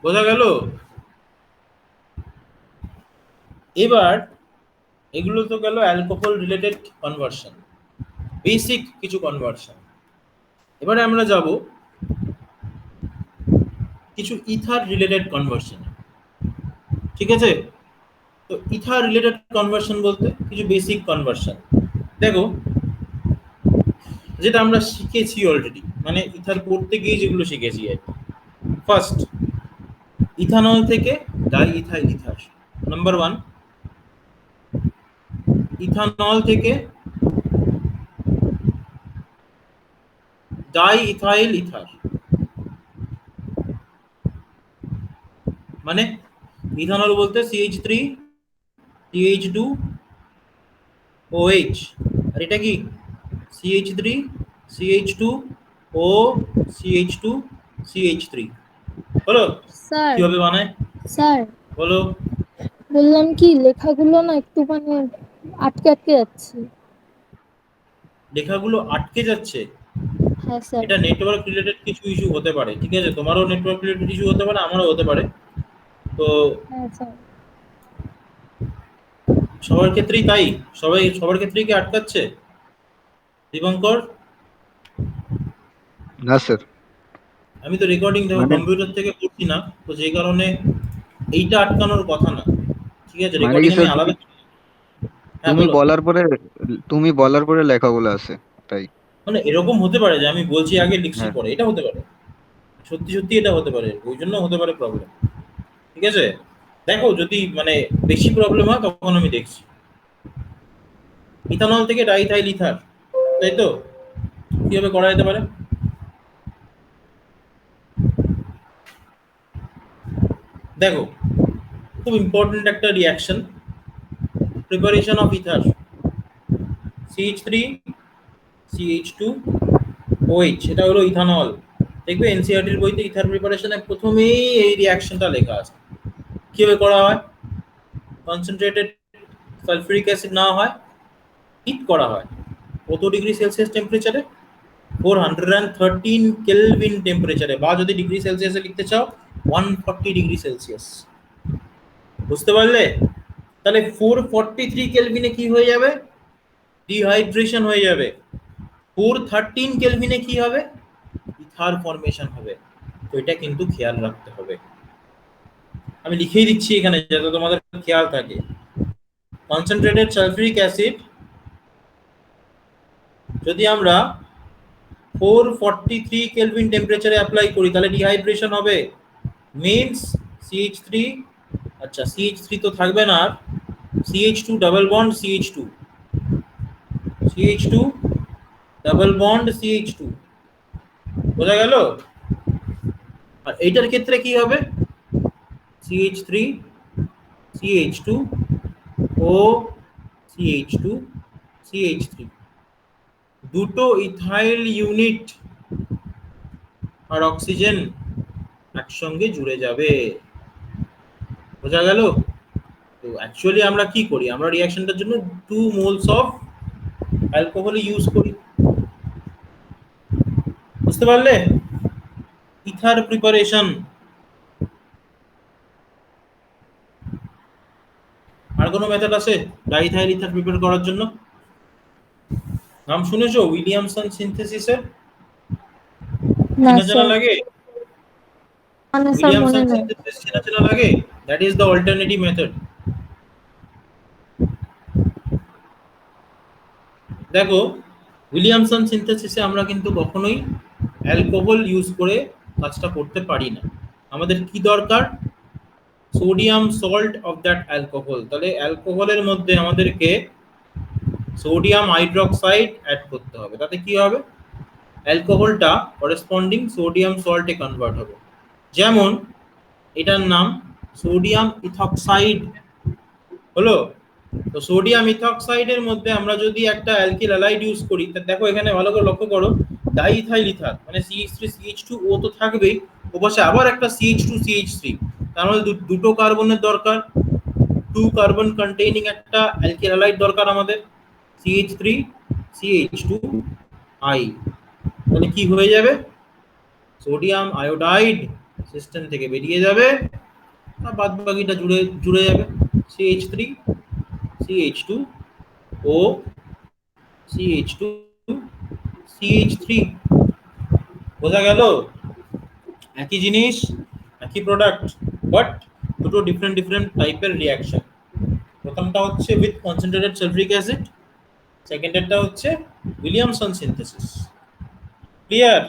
বোঝা গেল? এবার এগুলো তো গেল অ্যালকোহল রিলেটেড কনভার্সন, বেসিক কিছু কনভার্সন। এবারে আমরা যাব কিছু ইথার রিলেটেড কনভার্সন। ঠিক আছে? তো ইথার রিলেটেড কনভার্সন বলতে কিছু বেসিক কনভার্সন। দেখো, যেটা আমরা শিখেছি অলরেডি, মানে ইথার পড়তে গিয়ে যেগুলো শিখেছি আর কি। ফার্স্ট, ইথানল থেকে di ethyl ether. Number one, ethanol থেকে ডাই ইথাইল ইথার। মানে ইথানল বলতে CH3 CH2 OH, আর এটা কি? CH3 CH2 O CH2 CH3। হলো? স্যার, কিভাবে বানায় স্যার বলো? বললাম কি লেখাগুলো না একটু মানে আটকে আটকে যাচ্ছে। লেখাগুলো আটকে যাচ্ছে? হ্যাঁ স্যার। এটা নেটওয়ার্ক রিলেটেড কিছু ইস্যু হতে পারে, ঠিক আছে? তোমারও নেটওয়ার্ক রিলেটেড ইস্যু হতে পারে, আমারও হতে পারে। তো হ্যাঁ স্যার। সবার ক্ষেত্রেই তাই? সবার ক্ষেত্রেই কি আটকাচ্ছে দীপঙ্কর? না স্যার, আমি তো রেকর্ডিং দেখো মানে কম্পিউটার থেকে করছি না, তো যে কারণে এইটা আটকানোর কথা না। ঠিক আছে, মানে রেকর্ডিং কি আমি স্যার, আলাদা। হ্যাঁ তুমি বলো। বলার পরে তুমি বলার পরে লেখাগুলো আছে, তাই। মানে এরকম হতে পারে যে আমি বলছি আগে লিখছি হ্যাঁ। পরে, এটা হতে পারে। সত্যি সত্যি এটা হতে পারে, ওই জন্য হতে পারে প্রবলেম। ঠিক আছে, দেখো যদি মানে বেশি প্রবলেম হয় তখন আমি দেখছি। ইথানল থেকে ডাইথাইল ইথার, তাই তো? কিভাবে করা যেতে পারে? দেখো, খুব ইম্পর্টেন্ট একটা reaction, preparation of ether. CH3 CH2 OH, এটা হলো ইথানল। দেখবে এনসিইআরটির বইতে ইথার প্রিপারেশনে প্রথমেই এই রিয়াকশনটা লেখা আছে। কিভাবে করা হয়? কনসেন্ট্রেটেড সালফিউরিক অ্যাসিড নেওয়া হয়, হিট করা হয় কত ডিগ্রি সেলসিয়াস টেম্পারেচারে? 413 কেলভিন টেম্পারেচারে, বা যদি ডিগ্রি সেলসিয়াসে লিখতে চাও 140 ডিগ্রি সেলসিয়াস। বুঝতে পারলে? তাহলে 443 কেলভিনে কি হয়ে যাবে? ডিহাইড্রেশন হয়ে যাবে। 413 কেলভিনে কি হবে? ইথার ফর্মেশন হবে। তো এটা কিন্তু খেয়াল রাখতে হবে, আমি লিখেই দিচ্ছি এখানে যাতে তোমাদের খেয়াল থাকে। কনসেন্ট্রেটেড সালফিউরিক অ্যাসিড যদি আমরা 443 কেলভিন টেম্পারেচারে অ্যাপ্লাই করি তাহলে ডিহাইড্রেশন হবে। মিন্স CH3, আচ্ছা CH3 তো থাকবে না, আর CH2 double bond CH2, CH2 double bond CH2। বোঝা গেল? আর এইটার ক্ষেত্রে কি হবে? CH3 CH2 O CH2 CH3, দুটো ইথাইল ইউনিট আর অক্সিজেন একসঙ্গে জুড়ে যাবে। বোঝা গেল? তো অ্যাকচুয়ালি আমরা কি করি? আমরা রিঅ্যাকশনটার জন্য 2 মোলস অফ অ্যালকোহল ইউজ করি। বুঝতে পারলে? Ether preparation. আর কোনো মেথড আছে ডাইথাইল ইথার প্রিপেয়ার করার জন্য? নাম শুনেছো উইলিয়ামসন সিনথেসিসের? না চেনা চেনা স্যার, লাগে? মানে স্যার মনে উইলিয়ামসন নাই। সিনথেসিস চেনা চেনা লাগে? That is the alternative method. দেখো, উইলিয়ামসন সিনথেসিসে আমরা কিন্তু কখনোই অ্যালকোহল ইউজ করে কাজটা করতে পারি না। আমাদের কি দরকার? Sodium salt of that alcohol. তাহলে অ্যালকোহলের মধ্যে আমাদেরকে সোডিয়াম হাইড্রোক্সাইড অ্যাড করতে হবে, তাতে কি হবে, অ্যালকোহলটা করেসপন্ডিং সোডিয়াম সল্টে কনভার্ট হবে। যেমন এটার নাম সোডিয়াম ইথক্সাইড হলো। তো সোডিয়াম ইথক্সাইডের মধ্যে আমরা যদি একটা অ্যালকিল হ্যালাইড ইউজ করি, তা দেখো এখানে ভালো করে লক্ষ্য করো, ডাইইথাইল ইথার মানে CH3CH2O তো থাকবেই, ওপাশে আবার একটা CH2CH3, তার মধ্যে দুটো কার্বনের দরকার, 2 কার্বন কন্টেইনিং একটা অ্যালকিল হ্যালাইড দরকার আমাদের, CH3CH2I। তাহলে কি হয়ে যাবে, সোডিয়াম আয়োডাইড সিস্টেম থেকে বেরিয়ে যাবে, আর বাদ বাকিটা জুড়ে জুড়ে যাবে, CH3CH2O CH2CH3। বোঝা গেল? একই জিনিস, একই প্রোডাক্ট, বাট দুটো ডিফারেন্ট ডিফারেন্ট টাইপের রিয়াকশন। প্রথমটা হচ্ছে উইথ কনসেন্ট্রেটেড সালফিউরিক অ্যাসিড, সেকেন্ডেরটা হচ্ছে উইলিয়ামসন সিনথেসিস। ক্লিয়ার?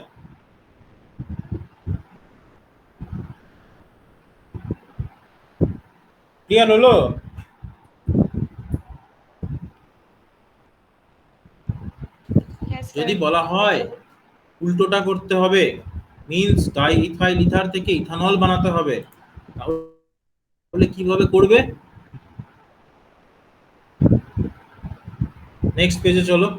ক্লিয়ার হলো? হ্যাঁ স্যার। যদি বলা হয় উল্টোটা করতে হবে, মিন্স ডাইইথাইল ইথার থেকে ইথানল বানাতে হবে, তাহলে কিভাবে করবে? নেক্সট পেজে চলো।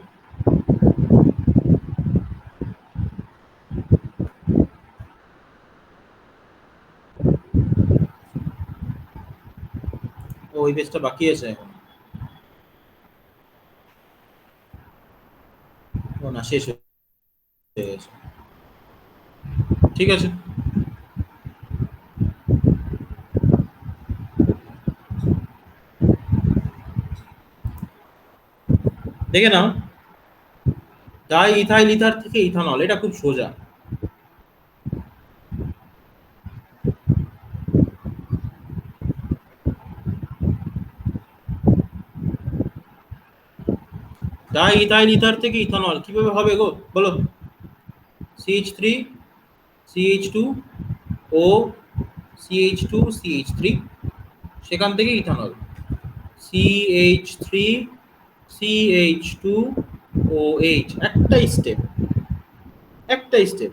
ওই পেজটা বাকি আছে এখন, ও না, শেষ হয়ে গেছে। ঠিক আছে, দেখে নাও, ডাইইথাইল ইথার থেকে ইথানল, এটা খুব সোজা। ডাইইথাইল ইথার থেকে ইথানল কিভাবে হবে গো বলো? CH3CH2O CH2CH3, সেখান থেকে ইথানল, CH3CH2OH, একটাই স্টেপ, একটাই step.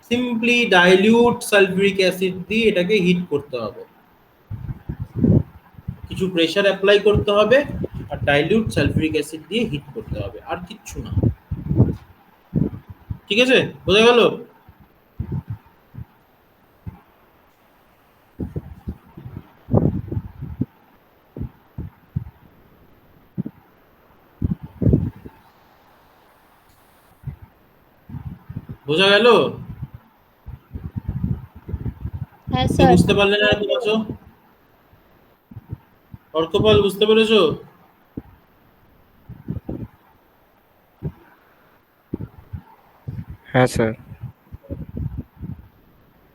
Simply dilute sulphuric acid দিয়ে এটাকে হিট করতে হবে, কিছু প্রেসার অ্যাপ্লাই করতে হবে, আর ডাইলিউট সালফিউরিক অ্যাসিড দিয়ে হিট করতে হবে, আর কিচ্ছু না। ঠিক আছে, বোঝা গেল? বোঝা গেল? হ্যাঁ কেউ স্যার। বুঝতে পারলে না এত আছো? অর্কপাল বুঝতে পেরেছো? হ্যাঁ স্যার।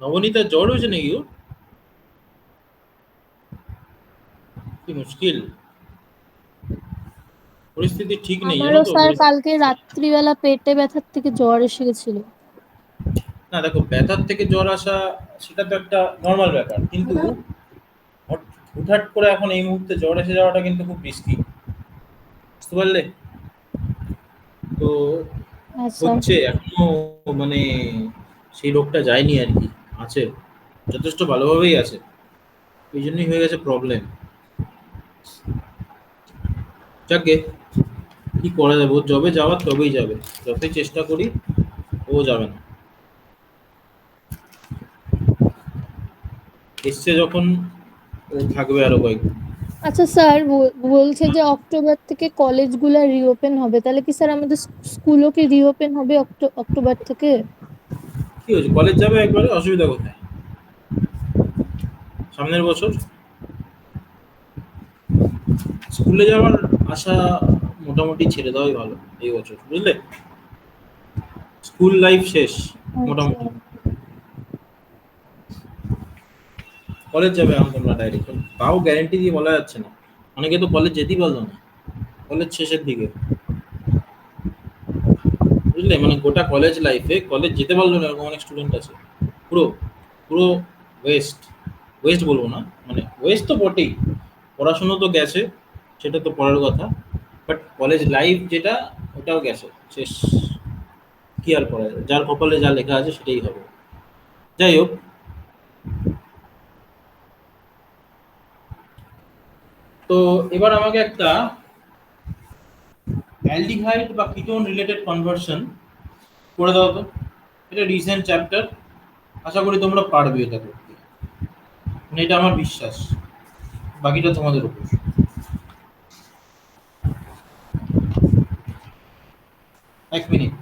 নবনীতার জ্বর হয়েছে নাকি ওর? কি মুশকিল, পরিস্থিতি ঠিক নেই জানো আমারও তো। স্যার কালকে রাত্রিবেলা পেটে ব্যথার থেকে জ্বর এসে গেছিল। না দেখো, ব্যথার থেকে জ্বর আসা সেটা তো একটা নর্মাল ব্যাপার, কিন্তু হুটহাট করে এখন এই মুহূর্তে জ্বর এসে যাওয়াটা কিন্তু খুব রিস্কি, বুঝতে পারলে? তো হ্যাঁ স্যার। হচ্ছে এখনো, মানে সেই রোগটা যায়নি আর কি, আছে, যথেষ্ট ভালোভাবেই আছে, এই জন্যই হয়ে গেছে প্রবলেম। যাকে কি করা যাবে, ও যবে যাওয়ার তবেই যাবে, যতই চেষ্টা করি ও যাবে না, এসছে যখন ও থাকবে আরো কয়েকদিন। আচ্ছা স্যার, বলছে যে অক্টোবর থেকে কলেজগুলো রিওপেন হবে, তাহলে কি স্যার আমাদের স্কুলও কি রিওপেন হবে অক্টোবর থেকে? কি হয়েছে, কলেজ যাবে একবারে, অসুবিধা কোথায়? সামনের বছর স্কুলে যাওয়ার আশা মোটামুটি ছেড়ে দেওয়াই ভালো এই বছর, বুঝলে? স্কুল লাইফ শেষ আচ্ছা। মোটামুটি, কলেজ যাবে এখন তোমরা ডাইরেক্ট, তাও গ্যারেন্টি দিয়ে বলা যাচ্ছে না, অনেকে তো কলেজ যেতেই পারলো না কলেজ শেষের দিকে, বুঝলে? মানে গোটা কলেজ লাইফে কলেজ যেতে পারলো না এরকম অনেক স্টুডেন্ট আছে পুরো, পুরো ওয়েস্ট, ওয়েস্ট বলবো না, মানে ওয়েস্ট তো বটেই, পড়াশুনো তো গেছে, সেটা তো পরের কথা, বাট কলেজ লাইফ যেটা ওটাও গেছে, শেষ। কি আর করা যাবে, যার কপালে যা লেখা আছে সেটাই হবে। যাই হোক, তো এবার আমাকে একটা অ্যালডিহাইড বা কিটোন রিলেটেড কনভার্সন করে দাও তো। এটা রিসেন্ট চ্যাপ্টার, আশা করি তোমরা পারবে এটা করতে, মানে এটা আমার বিশ্বাস, বাকিটা তোমাদের উপর। এক মিনিট।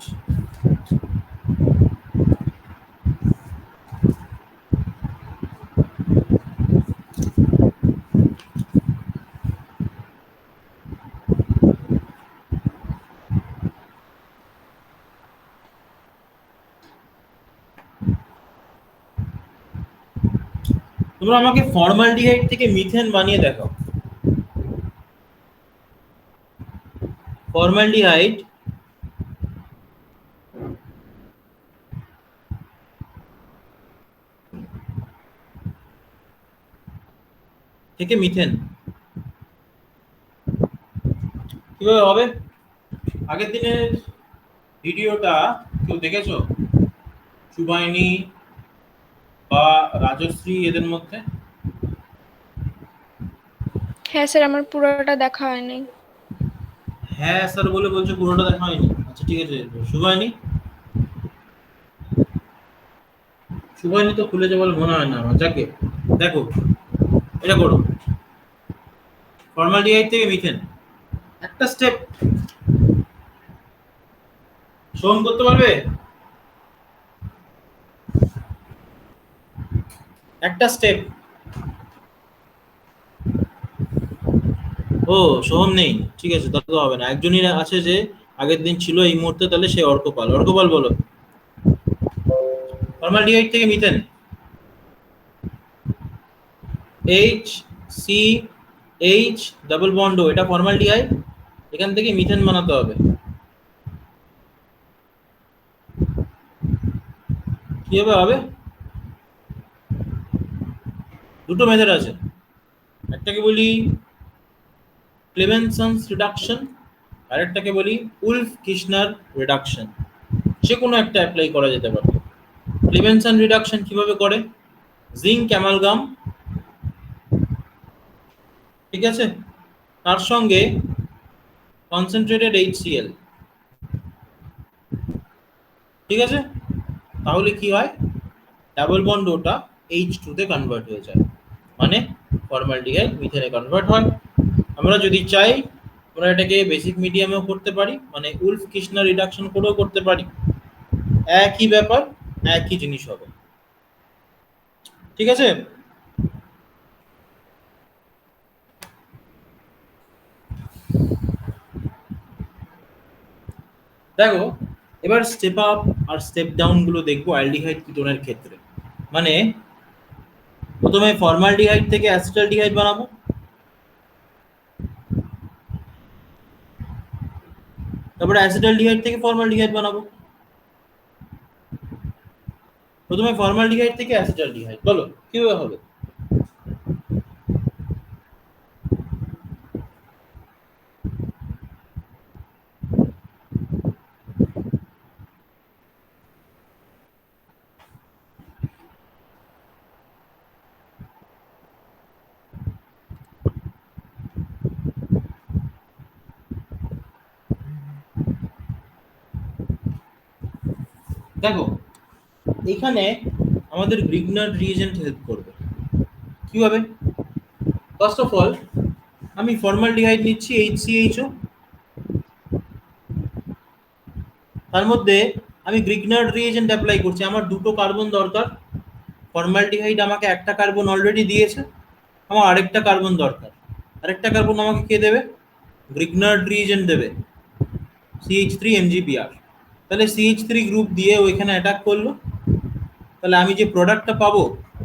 তোমরা আমাকে ফর্মালডিহাইড থেকে মিথেন বানিয়ে দেখাও। ফর্মালডিহাইড থেকে মিথেন কিভাবে হবে? আগের দিনের ভিডিওটা কেউ দেখেছো? সুবাইনি বা রাজশ্রী এদের মধ্যে? হ্যাঁ স্যার, আমার পুরোটা দেখা হয়নি। হ্যাঁ স্যার বলে বলছো পুরোটা দেখা হয়নি? আচ্ছা ঠিক আছে। সুবাইনি, সুবাইনি তো খুলেছে বলে মনে হয় না আমার। যাকে দেখো, এটা করো, ফর্মালডিহাইড থেকে মিথেন, একটা স্টেপ শোন করতে পারবে? একটা স্টেপ। ও, সোহম নেই, ঠিক আছে, তাহলে তো হবে না। একজনই আছে যে আগের দিন ছিল, এই মুহূর্তে, তাহলে সে অর্কপাল। অর্কপাল বলো, ফর্মালডিহাইড থেকে methane. H C H double bond O, এটা ফর্মালডিহাইড, এখান থেকে মিথেন বানাতে হবে। কিভাবে হবে? দুটো মেথড আছে, একটাকে বলি ক্লেমেনসন্স রিডাকশন, আরেকটাকে বলি উলফ কিশনার রিডাকশন। যে কোনো একটা অ্যাপ্লাই করা যেতে পারে। ক্লেমেনসন রিডাকশন কিভাবে করে? জিঙ্ক অ্যামালগাম, ঠিক আছে, তার সঙ্গে কনসেন্ট্রেটেড HCl, ঠিক আছে, তাহলে কি হয়? ডাবল বন্ড ওটা H2 তে কনভার্ট হয়ে যায়, মানে ফর্মালডিহাইড মিথেনে কনভার্ট হয়। আমরা যদি চাই আমরা এটাকে বেসিক মিডিয়ামেও করতে পারি, মানে উলফ কিশনার রিডাকশন করেও করতে পারি, একই ব্যাপার, একই জিনিস হবে, ঠিক আছে। দেখো, এবার স্টেপ আপ আর স্টেপ ডাউন গুলো দেখবো অ্যালডিহাইড কিটোনের ক্ষেত্রে। মানে প্রথমে ফর্মালডিহাইড থেকে অ্যাসিটালডিহাইড বানাবো, তারপরে অ্যাসিটালডিহাইড থেকে ফর্মালডিহাইড বানাবো। প্রথমে ফর্মালডিহাইড থেকে অ্যাসিটালডিহাইড, বলো কিভাবে হবে? দেখো, এখানে আমাদের গ্রিগনার রিএজেন্ট হেল্প করবে। কিভাবে? ফার্স্ট অফ অল আমি ফর্মালডিহাইড নিচ্ছি HCHO, তার মধ্যে আমি গ্রিগনার রিএজেন্ট অ্যাপ্লাই করছি। আমার দুটো কার্বন দরকার, ফর্মালডিহাইড আমাকে একটা কার্বন অলরেডি দিয়েছে, আমার আরেকটা কার্বন দরকার। আরেকটা কার্বন আমাকে কে দেবে? গ্রিগনার রিএজেন্ট দেবে, CH3 MgBr। তাহলে CH3 গ্রুপ দিয়ে ওইখানে অ্যাটাক করলো, তাহলে আমি যে প্রোডাক্টটা পাবো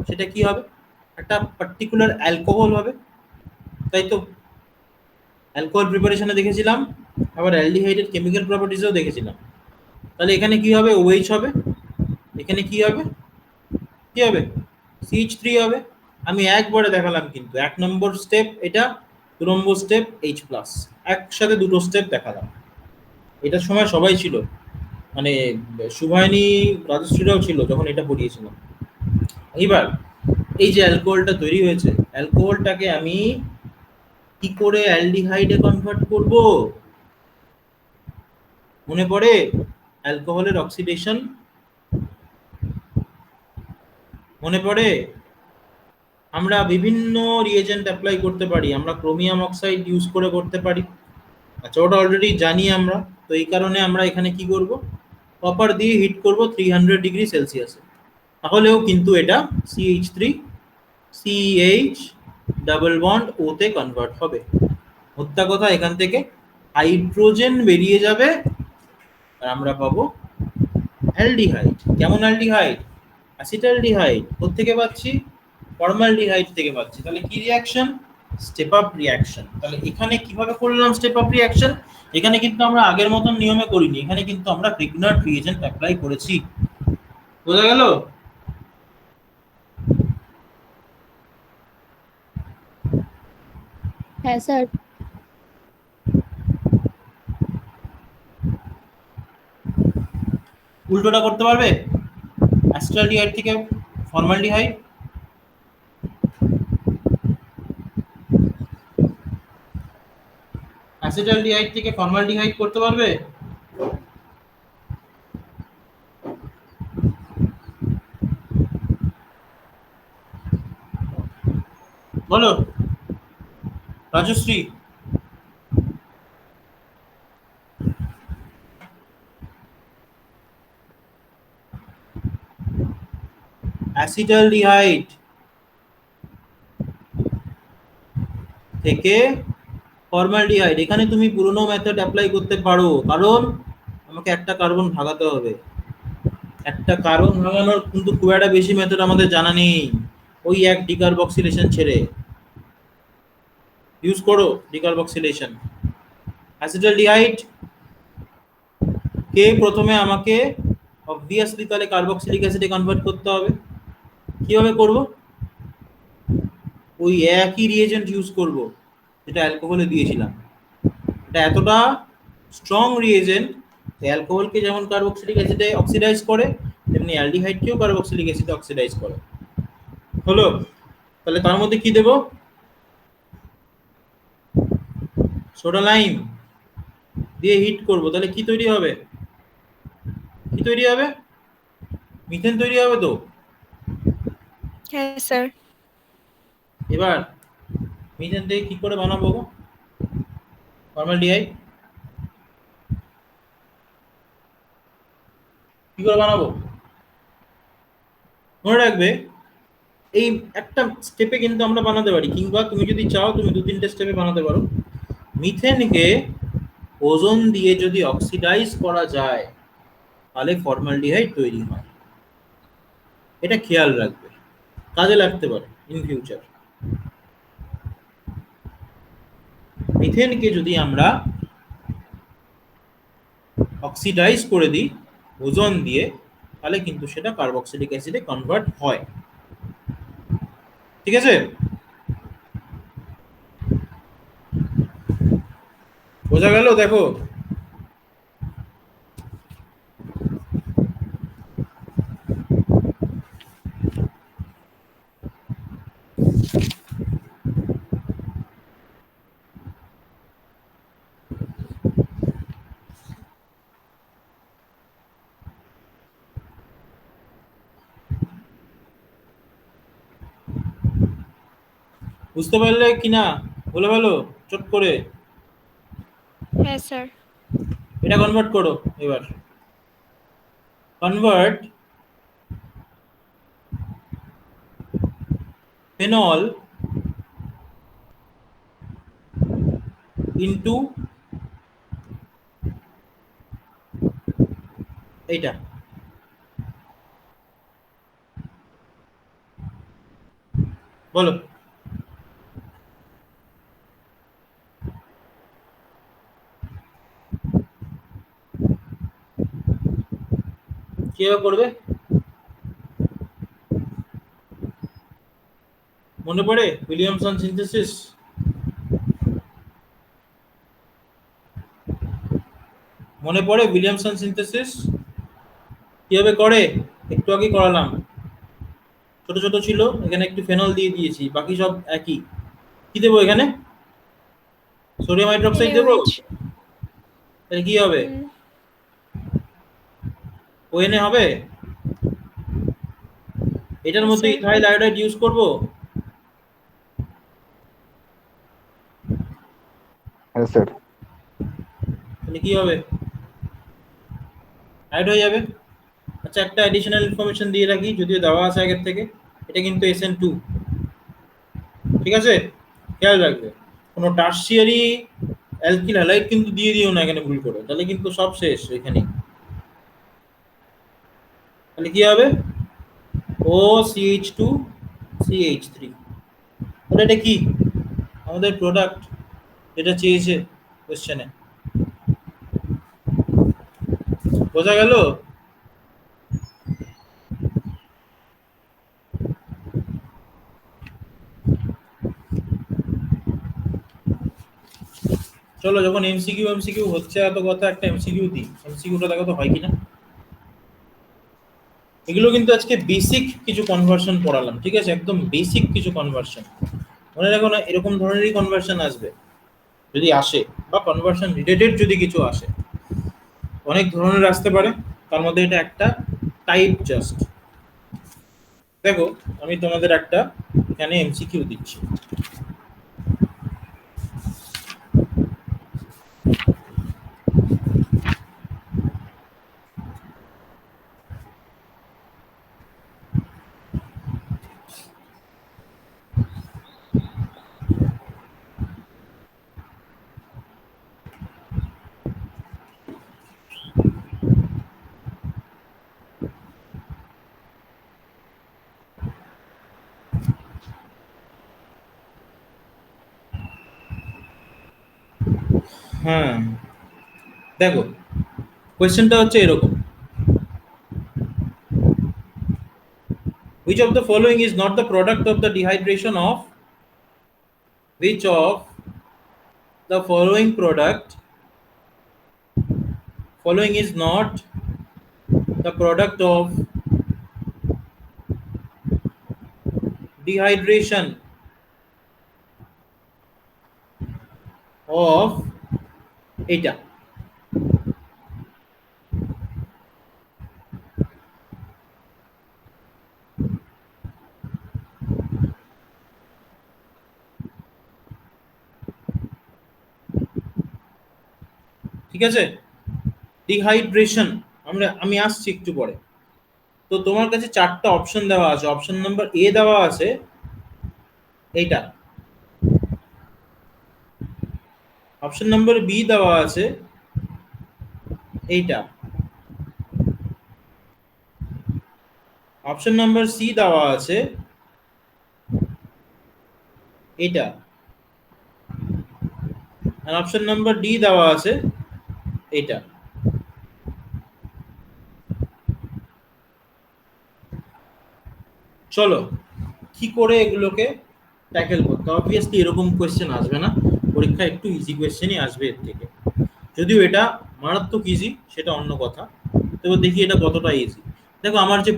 সেটা কি হবে? একটা পার্টিকুলার অ্যালকোহল হবে, তাই তো? অ্যালকোহল প্রিপারেশনে দেখেছিলাম, আবার অ্যালডিহাইডের কেমিক্যাল প্রপার্টিসেও দেখেছিলাম। তাহলে এখানে কি হবে? OH হবে, এখানে কি হবে? কি হবে? CH3 হবে। আমি একবারে দেখালাম, কিন্তু 1 নম্বর স্টেপ এটা, 2 নম্বর স্টেপ H+, একসাথে দুটো স্টেপ দেখালাম। এটার সময় সবাই ছিল, মানে শুভায়নী, রাজশ্রীরাও ছিল যখন এটা পড়িয়েছিলাম। এইবার এই যে অ্যালকোহলটা তৈরি হয়েছে, অ্যালকোহলটাকে আমি কি করে অ্যালডিহাইডে কনভার্ট করব? মনে পড়ে অ্যালকোহলের অক্সিডেশন? মনে পড়ে? আমরা বিভিন্ন রিয়েজেন্ট অ্যাপ্লাই করতে পারি, আমরা ক্রোমিয়াম অক্সাইড ইউজ করে করতে পারি। আচ্ছা, ওটা অলরেডি জানি আমরা। তো এই কারণে আমরা এখানে কি করব, কপার দিয়ে হিট করব 300 ডিগ্রি সেলসিয়াসে। তাহলেও কিন্তু এটা CH3 CH ডাবল বন্ড ও তে কনভার্ট হবে। হত্যা কথা, এখান থেকে হাইড্রোজেন বেরিয়ে যাবে আর আমরা পাবো অ্যালডিহাইড। কেমন অ্যালডিহাইড? অ্যাসিটালডিহাইড। কোত্থেকে পাচ্ছি? ফর্মালডিহাইড থেকে পাচ্ছি। তাহলে কি রিঅ্যাকশন? Step up reaction. তাহলে এখানে কিভাবে করলাম স্টেপ আপ রিঅ্যাকশন? এখানে কিন্তু আমরা আগের মতন নিয়মে করিনি, এখানে কিন্তু আমরা প্রিগনার্ড রিএজেন্ট অ্যাপ্লাই করেছি। বোঝা গেল? হ্যাঁ স্যার। উল্টোটা করতে পারবে? অ্যাসিটালডিহাইড থেকে ফর্মালডিহাইড। অ্যাসিটালডিহাইড থেকে ফর্মালডিহাইড করতে পারবে? বলো রাজশ্রী। অ্যাসিটালডিহাইড থেকে ফর্মালডিহাইড, এখানে তুমি পুরনো মেথড অ্যাপ্লাই করতে পারো, কারণ আমাকে একটা কার্বন ভাগাতে হবে। একটা কার্বন ভাঙানোর কিন্তু খুব একটা বেশি মেথড আমাদের জানা নেই। ওই এক ডিকার্বক্সিলেশন ছেড়ে ইউজ করো ডিকার্বক্সিলেশন। অ্যাসিটালডিহাইড কে প্রথমে আমাকে অবভিয়াসলি তাহলে কার্বক্সিলিক অ্যাসিডে কনভার্ট করতে হবে। কিভাবে করব? ওই একই রিয়েজেন্ট ইউজ করব যেটা অ্যালকোহলে দিয়েছিলাম। এটা এতটা স্ট্রং রিয়েজেন্ট, অ্যালকোহলকে যেমন কার্বক্সিলিক অ্যাসিডে অক্সিডাইজ করে, তেমনি অ্যালডিহাইডকেও কার্বক্সিলিক অ্যাসিডে অক্সিডাইজ করে। হলো? তাহলে তার মধ্যে কি দেব? সোডা লাইম দিয়ে হিট করব। তাহলে কি তৈরি হবে? কি তৈরি হবে? মিথেন তৈরি হবে তো। হ্যাঁ স্যার। এবার মিথেন থেকে কি করে বানাবো গো ফর্মালডিহাইড? কি করে বানাবো? মনে রাখবে এই একটা স্টেপে কিন্তু আমরা বানাতে পারি, কিংবা তুমি যদি চাও তুমি 2-3টে স্টেপে বানাতে পারো। মিথেনকে ওজোন দিয়ে যদি অক্সিডাইজ করা যায় তাহলে ফর্মালডিহাইড তৈরি হয়। এটা খেয়াল রাখবে, কাজে লাগতে পারে ইন ফিউচার। মিথেনকে যদি আমরা অক্সিডাইজ করে দিই ওজোন দিয়ে, তাহলে কিন্তু সেটা কার্বক্সিলিক অ্যাসিডে কনভার্ট হয়। ঠিক আছে? বোঝা গেল? দেখো বুঝতে পারলে কিনা বলে বলো চট করে। হ্যাঁ স্যার। এটা কনভার্ট করো এবার। কনভার্ট ফেনল ইনটু এইটা। বলো কিভাবে করবে? মনে পড়ে উইলিয়ামসন সিনথেসিস? মনে পড়ে উইলিয়ামসন সিনথেসিস কিভাবে করে? একটু আগে করালাম, ছোট ছোট ছিল, এখানে একটু ফেনল দিয়ে দিয়েছি, বাকি সব একই। কি দেবো এখানে? সোডিয়াম হাইড্রোক্সাইড দেবো, NaOH। তাহলে কি হবে? হুম। ONA হবে। এটার হ্যাঁ মধ্যে স্যার। ইথাইল আয়োডাইড ইউজ করব, হ্যাঁ স্যার। তাহলে কি হবে? অ্যাড হয়ে যাবে। আচ্ছা, একটা অ্যাডিশনাল ইনফরমেশন দিয়ে রাখি, যদিও দেওয়া আছে আগের থেকে, এটা কিন্তু SN2, ঠিক আছে? খেয়াল রাখবে, কোনো টার্সিয়ারি অ্যালকিল হ্যালাইড কিন্তু দিয়ে দিও না এখানে ভুল করে, তাহলে কিন্তু সব শেষ এখানে। তাহলে কি হবে? OCH2CH3। তাহলে এটা কি? আমাদের প্রোডাক্ট, এটা চেয়েছে কোশ্চেনে। বোঝা গেল? চলো, যখন এমসিকিউ হচ্ছে এত কথা, একটা এমসিকিউ দিই, এমসিকিউটা দেখো তো হয় কিনা। এগুলো কিন্তু আজকে বেসিক কিছু কনভার্সন পড়ালাম, ঠিক আছে? একদম বেসিক কিছু কনভার্সন। মনে রাখো না, এরকম ধরনেরই কনভার্সন আসবে যদি আসে, বা কনভার্সন রিলেটেড যদি কিছু আসে, অনেক ধরনের আসতে পারে, তার মধ্যে এটা একটা টাইপ জাস্ট। দেখো, আমি তোমাদের একটা এখানে এমসিকিউ দিচ্ছি। হ্যাঁ, দেখো, কোয়েশ্চেনটা হচ্ছে এরকম: which of the following is not the product of the dehydration of, which of the following is not the product of dehydration of এটা? ঠিক আছে, ডিহাইড্রেশন। আমি আসছি একটু পরে। তো তোমার কাছে চারটা অপশন দেওয়া আছে, অপশন নাম্বার এ দেওয়া আছে এইটা, অপশন নাম্বার বি দেওয়া আছে এইটা, অপশন নাম্বার সি দেওয়া আছে এইটা, আর অপশন নাম্বার ডি দেওয়া আছে এইটা। চলো, কি করে এগুলোকে ট্যাকেল করতে? অবভিয়াসলি এরকম কোয়েশ্চেন আসবে না পরীক্ষা, একটু ইজি কোয়েশ্চেনই আসবে এর থেকে, যদিও এটা মারাত্মক ইজি সেটা অন্য কথা। তবে দেখি এটা কতটা ইজি। দেখো, আমার যে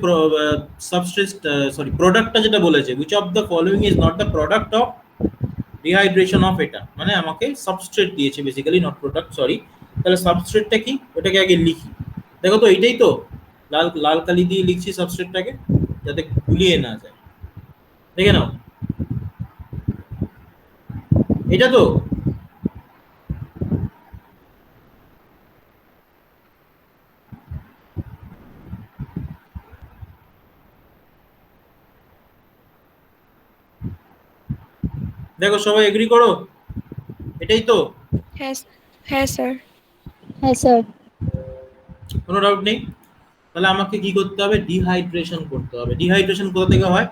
সাবস্ট্রেট, সরি, প্রোডাক্টটা যেটা বলেছে, which of the following is not the product of dehydration of, এটা মানে আমাকে সাবস্ট্রেট দিয়েছে বেসিক্যালি, নট প্রোডাক্ট, সরি। তাহলে সাবস্ট্রেটটা কি, ওটাকে আগে লিখি। দেখো তো, এইটাই তো, লাল লাল কালি দিয়ে লিখছি সাবস্ট্রেটটাকে, যাতে গুলিয়ে না যায়। দেখে নাও, এটা তো। দেখো, সবাই এগ্রি করো, এটাই তো। হ্যাঁ হ্যাঁ স্যার। হ্যাঁ স্যার। কোনো ডাউট নেই। তাহলে আমাকে কি করতে হবে? ডিহাইড্রেশন করতে হবে। ডিহাইড্রেশন কোথা থেকে হয়?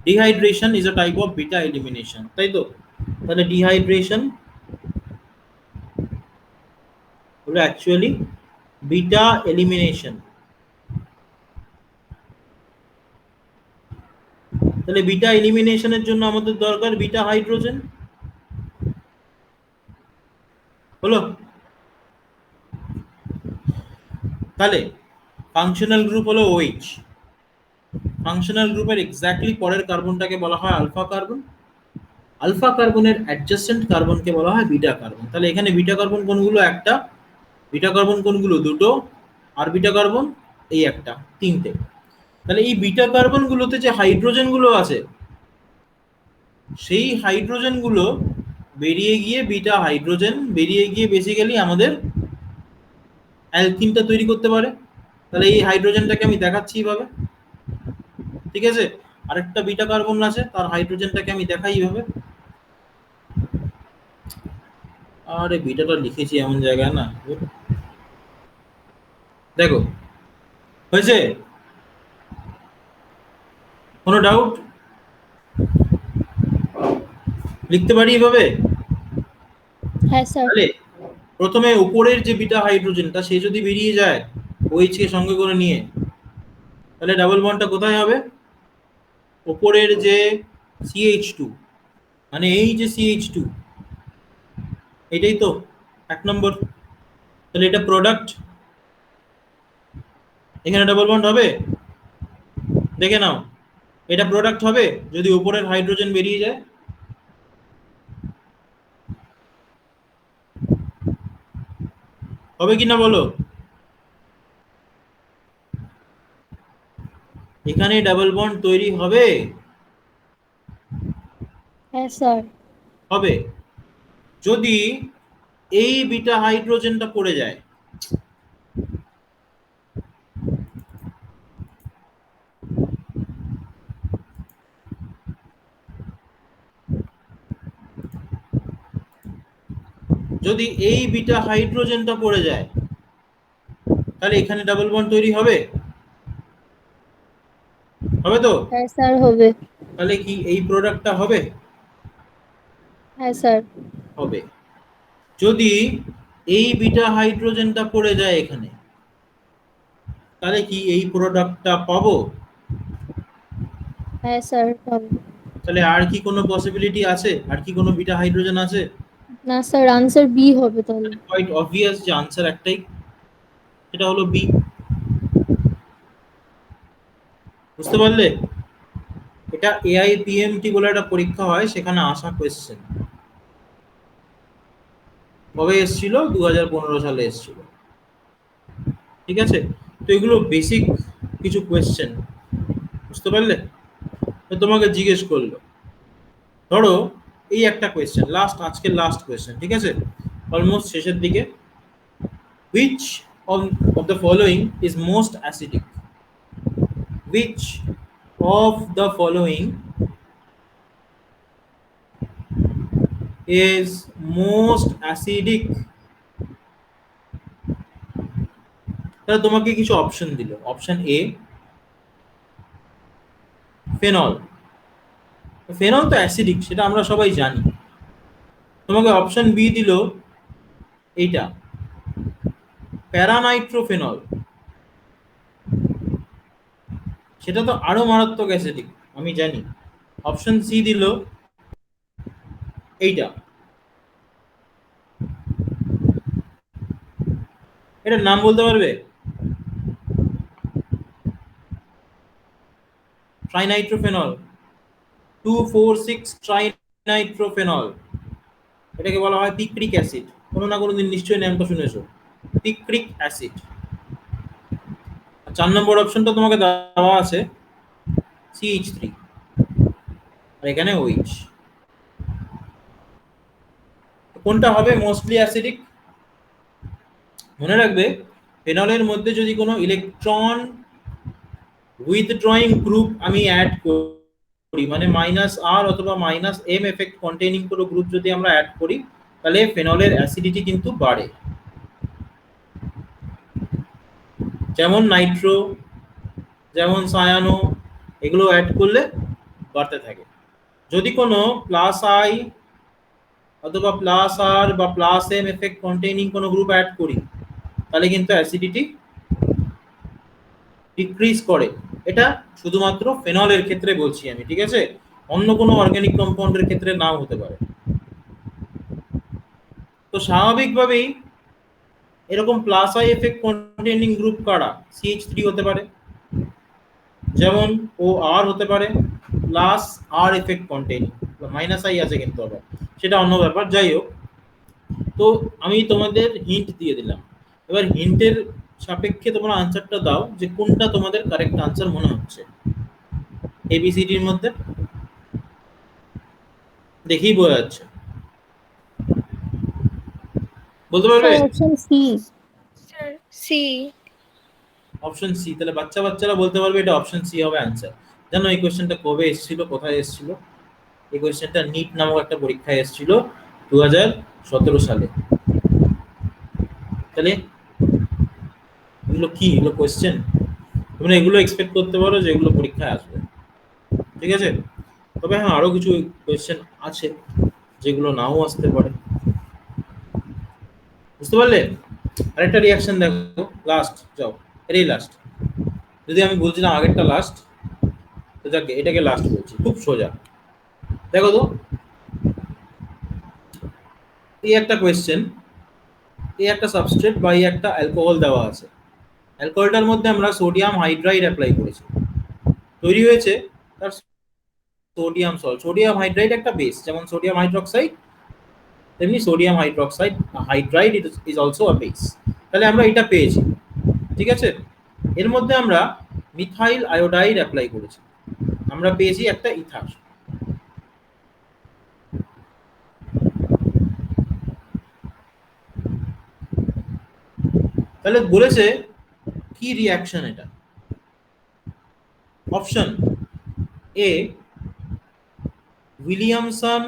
Dehydration is a type of beta elimination, তাই তো? তাহলে ডিহাইড্রেশন হলো অ্যাকচুয়ালি বিটা এলিমিনেশন। তাহলে বিটা এলিমিনেশনের জন্য আমাদের দরকার বিটা হাইড্রোজেন। হলো? তাহলে ফাংশনাল গ্রুপ হলো OH। ফাংশনাল গ্রুপের এক্স্যাক্টলি পরের কার্বনটাকে বলা হয় আলফা কার্বন। আলফা কার্বনের অ্যাডজাসেন্ট কার্বনকে বলা হয় বিটা কার্বন। তাহলে এখানে বিটা কার্বন কোনগুলো? একটা। বিটা কার্বন কোনগুলো? দুটো। আর বিটা কার্বন এই একটা, তিনটে। তাহলে এই বিটা কার্বনগুলোতে যে হাইড্রোজেনগুলো আছে, সেই হাইড্রোজেনগুলো বেরিয়ে গিয়ে বিটা হাইড্রোজেন বেরিয়ে গিয়ে বেসিক্যালি আমাদের অ্যালকিনটা তৈরি করতে পারে। তাহলে এই হাইড্রোজেনটাকে আমি দেখাচ্ছি এইভাবে, ঠিক আছে? আরেকটা বিটা কার্বন আছে, তার হাইড্রোজেনটাকে আমি দেখাই এইভাবে। আরে বিটাটা লিখেছি এমন জায়গায় না, দেখো হয়েছে? কোনো ডাউট? লিখতে পারি এভাবে? হ্যাঁ স্যার। তাহলে প্রথমে উপরের যে বিটা হাইড্রোজেনটা সে যদি বেরিয়ে যায় OH কে সঙ্গে করে নিয়ে, তাহলে ডাবল বন্ডটা কোথায় হবে? উপরের যে CH2, মানে এই যে CH2, এটাই তো 1 নম্বর। তাহলে এটা প্রোডাক্ট, এখানে ডাবল বন্ড হবে? দেখে নাও, এটা প্রোডাক্ট হবে যদি উপরের হাইড্রোজেন বেরিয়ে যায়। হবে কিনা বলো? এখানে ডাবল বন্ড তৈরি হবে? হ্যাঁ স্যার। হবে যদি এই বিটা হাইড্রোজেনটা পড়ে যায়। যদি এই বিটা হাইড্রোজেনটা পড়ে যায়, তাহলে এখানে ডাবল বন্ড তৈরি হবে? হবে তো? হ্যাঁ স্যার হবে। তাহলে কি এই প্রোডাক্টটা হবে? হ্যাঁ স্যার। হবে। যদি এই বিটা হাইড্রোজেনটা পড়ে যায় এখানে, তাহলে কি এই প্রোডাক্টটা পাবো? হ্যাঁ স্যার হবে। তাহলে আর কি কোনো পসিবিলিটি আছে? আর কি কোনো বিটা হাইড্রোজেন আছে? না স্যার, আনসার বি হবে তাহলে। কোয়াইট অবভিয়াস যে আনসার একটাই, সেটা হলো বি। বুঝতে পারলে? এটা AIPMT বলে একটা পরীক্ষা হয়, সেখানে আসা কোয়েশ্চেন। কবে এসেছিল? 2015 সালে এসেছিল। ঠিক আছে? তো এগুলো বেসিক কিছু কোয়েশ্চেন, বুঝতে পারলে? তো তোমাকে জিজ্ঞেস করলো, ধরো এই একটা কোয়েশ্চেন, লাস্ট, আজকের লাস্ট কোয়েশ্চেন, ঠিক আছে? অলমোস্ট শেষের দিকে। Which of the following is most acidic? Which of the following is most acidic? তাহলে তোমাকে কিছু অপশন দিল। Option A phenol. ফেনল তো অ্যাসিডিক, সেটা আমরা সবাই জানি। তোমাকে অপশন বি দিল এইটা, প্যারানাইট্রোফেনল। সেটা তো আরো মারাত্মক অ্যাসিডিক, আমি জানি। অপশন সি দিল এইটা, এটার নাম বলতে পারবে? ট্রাইনাইট্রোফেনল, 2,4,6 ট্রাইনাইট্রোফেনল। এটাকে বলা হয় পিক্রিক অ্যাসিড। কোনো না কোনো দিন নিশ্চয়ই নামটা শুনেছো, পিক্রিক অ্যাসিড। 4 নম্বর অপশনটা তোমাকে দেওয়া আছে CH3, আর এখানে OH। কোনটা হবে মোস্টলি অ্যাসিডিক? মনে রাখবে, ফেনলের মধ্যে যদি কোনো ইলেকট্রন উইথড্রয়িং গ্রুপ আমি অ্যাড করি, মানে -R অথবা -M এফেক্ট কন্টেইনিং কোনো গ্রুপ যদি আমরা অ্যাড করি, তাহলে ফেনলের অ্যাসিডিটি কিন্তু বাড়ে। যেমন নাইট্রো, যেমন সায়ানো, এগুলো অ্যাড করলে বাড়তে থাকে। যদি কোনো +I অথবা +R বা +M এফেক্ট কন্টেইনিং কোনো গ্রুপ অ্যাড করি, তাহলে কিন্তু অ্যাসিডিটি ডিক্রিজ করে। এটা শুধুমাত্র ফেনলের ক্ষেত্রে বলছি আমি, ঠিক আছে? অন্য কোনো অর্গানিক কম্পাউন্ডের ক্ষেত্রে নাও হতে পারে। তো স্বাভাবিকভাবেই এরকম plus I effect containing group কারা? CH3 হতে পারে, যেমন ও আর হতে পারে, plus R effect containing, minus I আছে কিন্তু আবার, সেটা অন্য ব্যাপার। যাই হোক, তো আমি তোমাদের হিন্ট দিয়ে দিলাম, এবার হিন্টের সাপেক্ষে তোমরা আনসারটা দাও যে কোনটা তোমাদের কারেক্ট আনসার মনে হচ্ছে এবিসিডির মধ্যে, দেখেই বোঝা যাচ্ছে। বলতে পারবে? Sir option C. Sir C. Option C. তাহলে বাচ্চারা বলতে পারবে এটা অপশন সি হবে অ্যান্সার। জানো এই কোয়েশ্চেনটা কবে এসেছিল, কোথায় এসেছিল? এই কোয়েশ্চেনটা নিট নামক একটা পরীক্ষায় এসেছিল 2017 সালে। তাহলে এগুলো কি, এগুলো কোয়েশ্চেন তোমরা এগুলো এক্সপেক্ট করতে পারো যে এগুলো পরীক্ষায় আসবে, ঠিক আছে? তবে হ্যাঁ, আরো কিছু কোয়েশ্চেন আছে যেগুলো নাও আসতে পারে, বুঝতে পারলে? আরেকটা রিয়াকশন দেখো, লাস্ট যাও, এটাই লাস্ট। যদি আমি বলছিলাম আগেরটা লাস্ট, তো যাকে এটাকে লাস্ট বলছি, খুব সোজা। দেখো তো, এই একটা কোয়েশ্চেন, এই একটা সাবস্ট্রেট বা এই একটা অ্যালকোহল দেওয়া আছে, অ্যালকোহলটার মধ্যে আমরা সোডিয়াম হাইড্রাইড অ্যাপ্লাই করেছি, তৈরি হয়েছে তার সোডিয়াম সল্ট। সোডিয়াম হাইড্রাইড একটা বেস, যেমন সোডিয়াম হাইড্রোক্সাইড, তেমনি sodium hydroxide hydride is also a base. তাহলে আমরা এটা পেয়েছি, ঠিক আছে? এর মধ্যে আমরা মিথাইল আয়োডাইড অ্যাপ্লাই করেছি, আমরা পেয়েছি একটা ইথার। তাহলে বলেছে কি রিয়াকশন এটা? Option A Williamson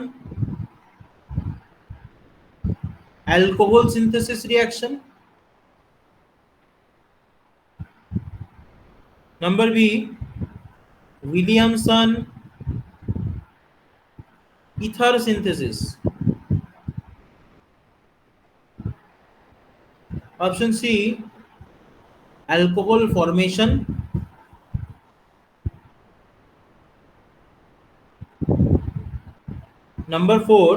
alcohol synthesis reaction, number B Williamson ether synthesis, option C alcohol formation, number 4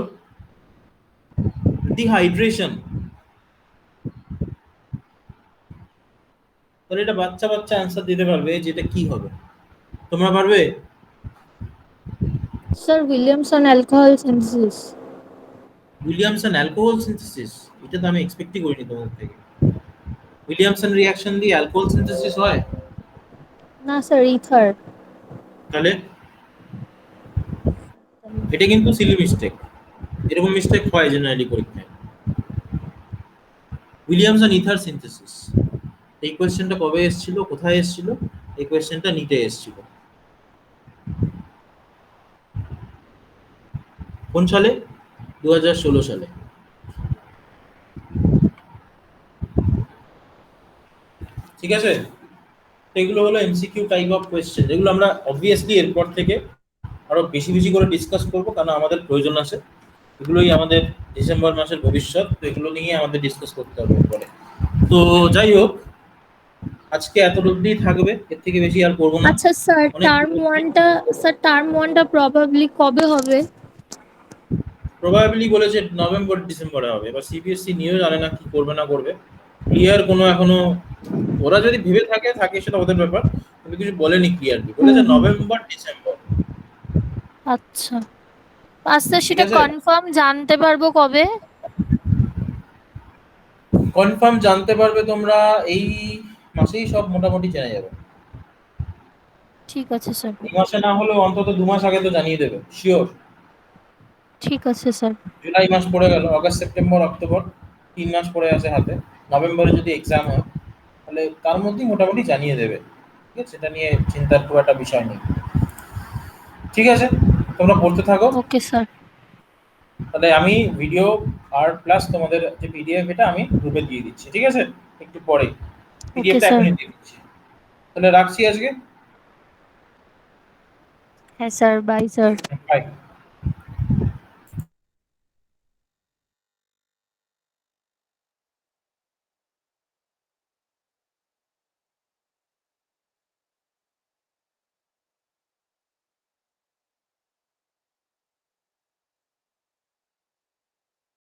dehydration। তাহলে এটা বাচ্চা অ্যান্সার দিতে পারবে যেটা কি হবে, তোমরা পারবে? Sir Williamson alcohol synthesis. Williamson alcohol synthesis, এটা তো আমি এক্সপেক্টই করিনি তোমাদের থেকে। উইলিয়ামসন রিঅ্যাকশন দিয়ে অ্যালকোহল সিনথেসিস হয়? না স্যার ইথার। তাহলে এটা কিন্তু সিলি মিস্টেক, এরকম মিস্টেক হয় জেনারেলি পরীক্ষায়। উইলিয়ামসন ইথার সিনথেসিস, এই কোয়েশ্চেনটা কবে এসেছিল, কোথায় এসেছিল? এই কোয়েশ্চেনটা নিতে এসেছিল কোন সালে? 2016 সালে। ঠিক আছে, এগুলো হলো এমসিকিউ টাইপ অফ কোয়েশ্চেন, যেগুলো আমরা অবভিয়াসলি এরপর থেকে আরো বেশি করে ডিসকাস করব, কারণ আমাদের প্রয়োজন আছে। এগুলোই আমাদের ডিসেম্বর মাসের ভবিষ্যৎ, তো এগুলো নিয়ে আমাদের ডিসকাস করতে হবে এরপরে। তো যাই হোক, আজকে এত অবধি থাকবে, এর থেকে বেশি আর করবো না। আচ্ছা স্যার অনেক টার্ম ওয়ানটা প্রবাবলি কবে হবে? প্রবাবলি বলেছে নভেম্বর ডিসেম্বরে হবে। এবার সিবিএসসি নিয়েও জানে না কি করবে না করবে, ক্লিয়ার কোনো এখনো, ওরা যদি ভেবে থাকে সেটা ওদের ব্যাপার, কিন্তু কিছু বলেনি ক্লিয়ারলি, বলেছে নভেম্বর ডিসেম্বর। আচ্ছা আচ্ছা, ঠিক সেটা আছে, কনফার্ম জানতে পারবো কবে? কনফার্ম জানতে পারবে তোমরা এই মাসেই, সব মোটামুটি জেনে যাবে। ঠিক আছে স্যার। এই মাসে না হলেও অন্তত 2 মাস আগে তো জানিয়ে দেবে শিওর। ঠিক আছে স্যার। জুলাই মাস পড়ে গেল, আগস্ট সেপ্টেম্বর অক্টোবর 3 মাস পড়ে আছে হাতে, নভেম্বরে যদি এক্সাম হয় তাহলে তার মধ্যেই মোটামুটি জানিয়ে দেবে, ঠিক আছে? সেটা নিয়ে চিন্তার খুব একটা বিষয় নেই। ঠিক আছে, তোমরা পড়তে থাকো। Okay sir. তাহলে আমি ভিডিও আর প্লাস তোমাদের যে পিডিএফ, এটা আমি গ্রুপে দিয়ে দিচ্ছি, ঠিক আছে? একটু পরে ওকে পিডিএফটা স্যার। এখনই দিয়ে দিচ্ছি। তাহলে রাখছি আজকে, হ্যাঁ স্যার, বাই স্যার। বাই।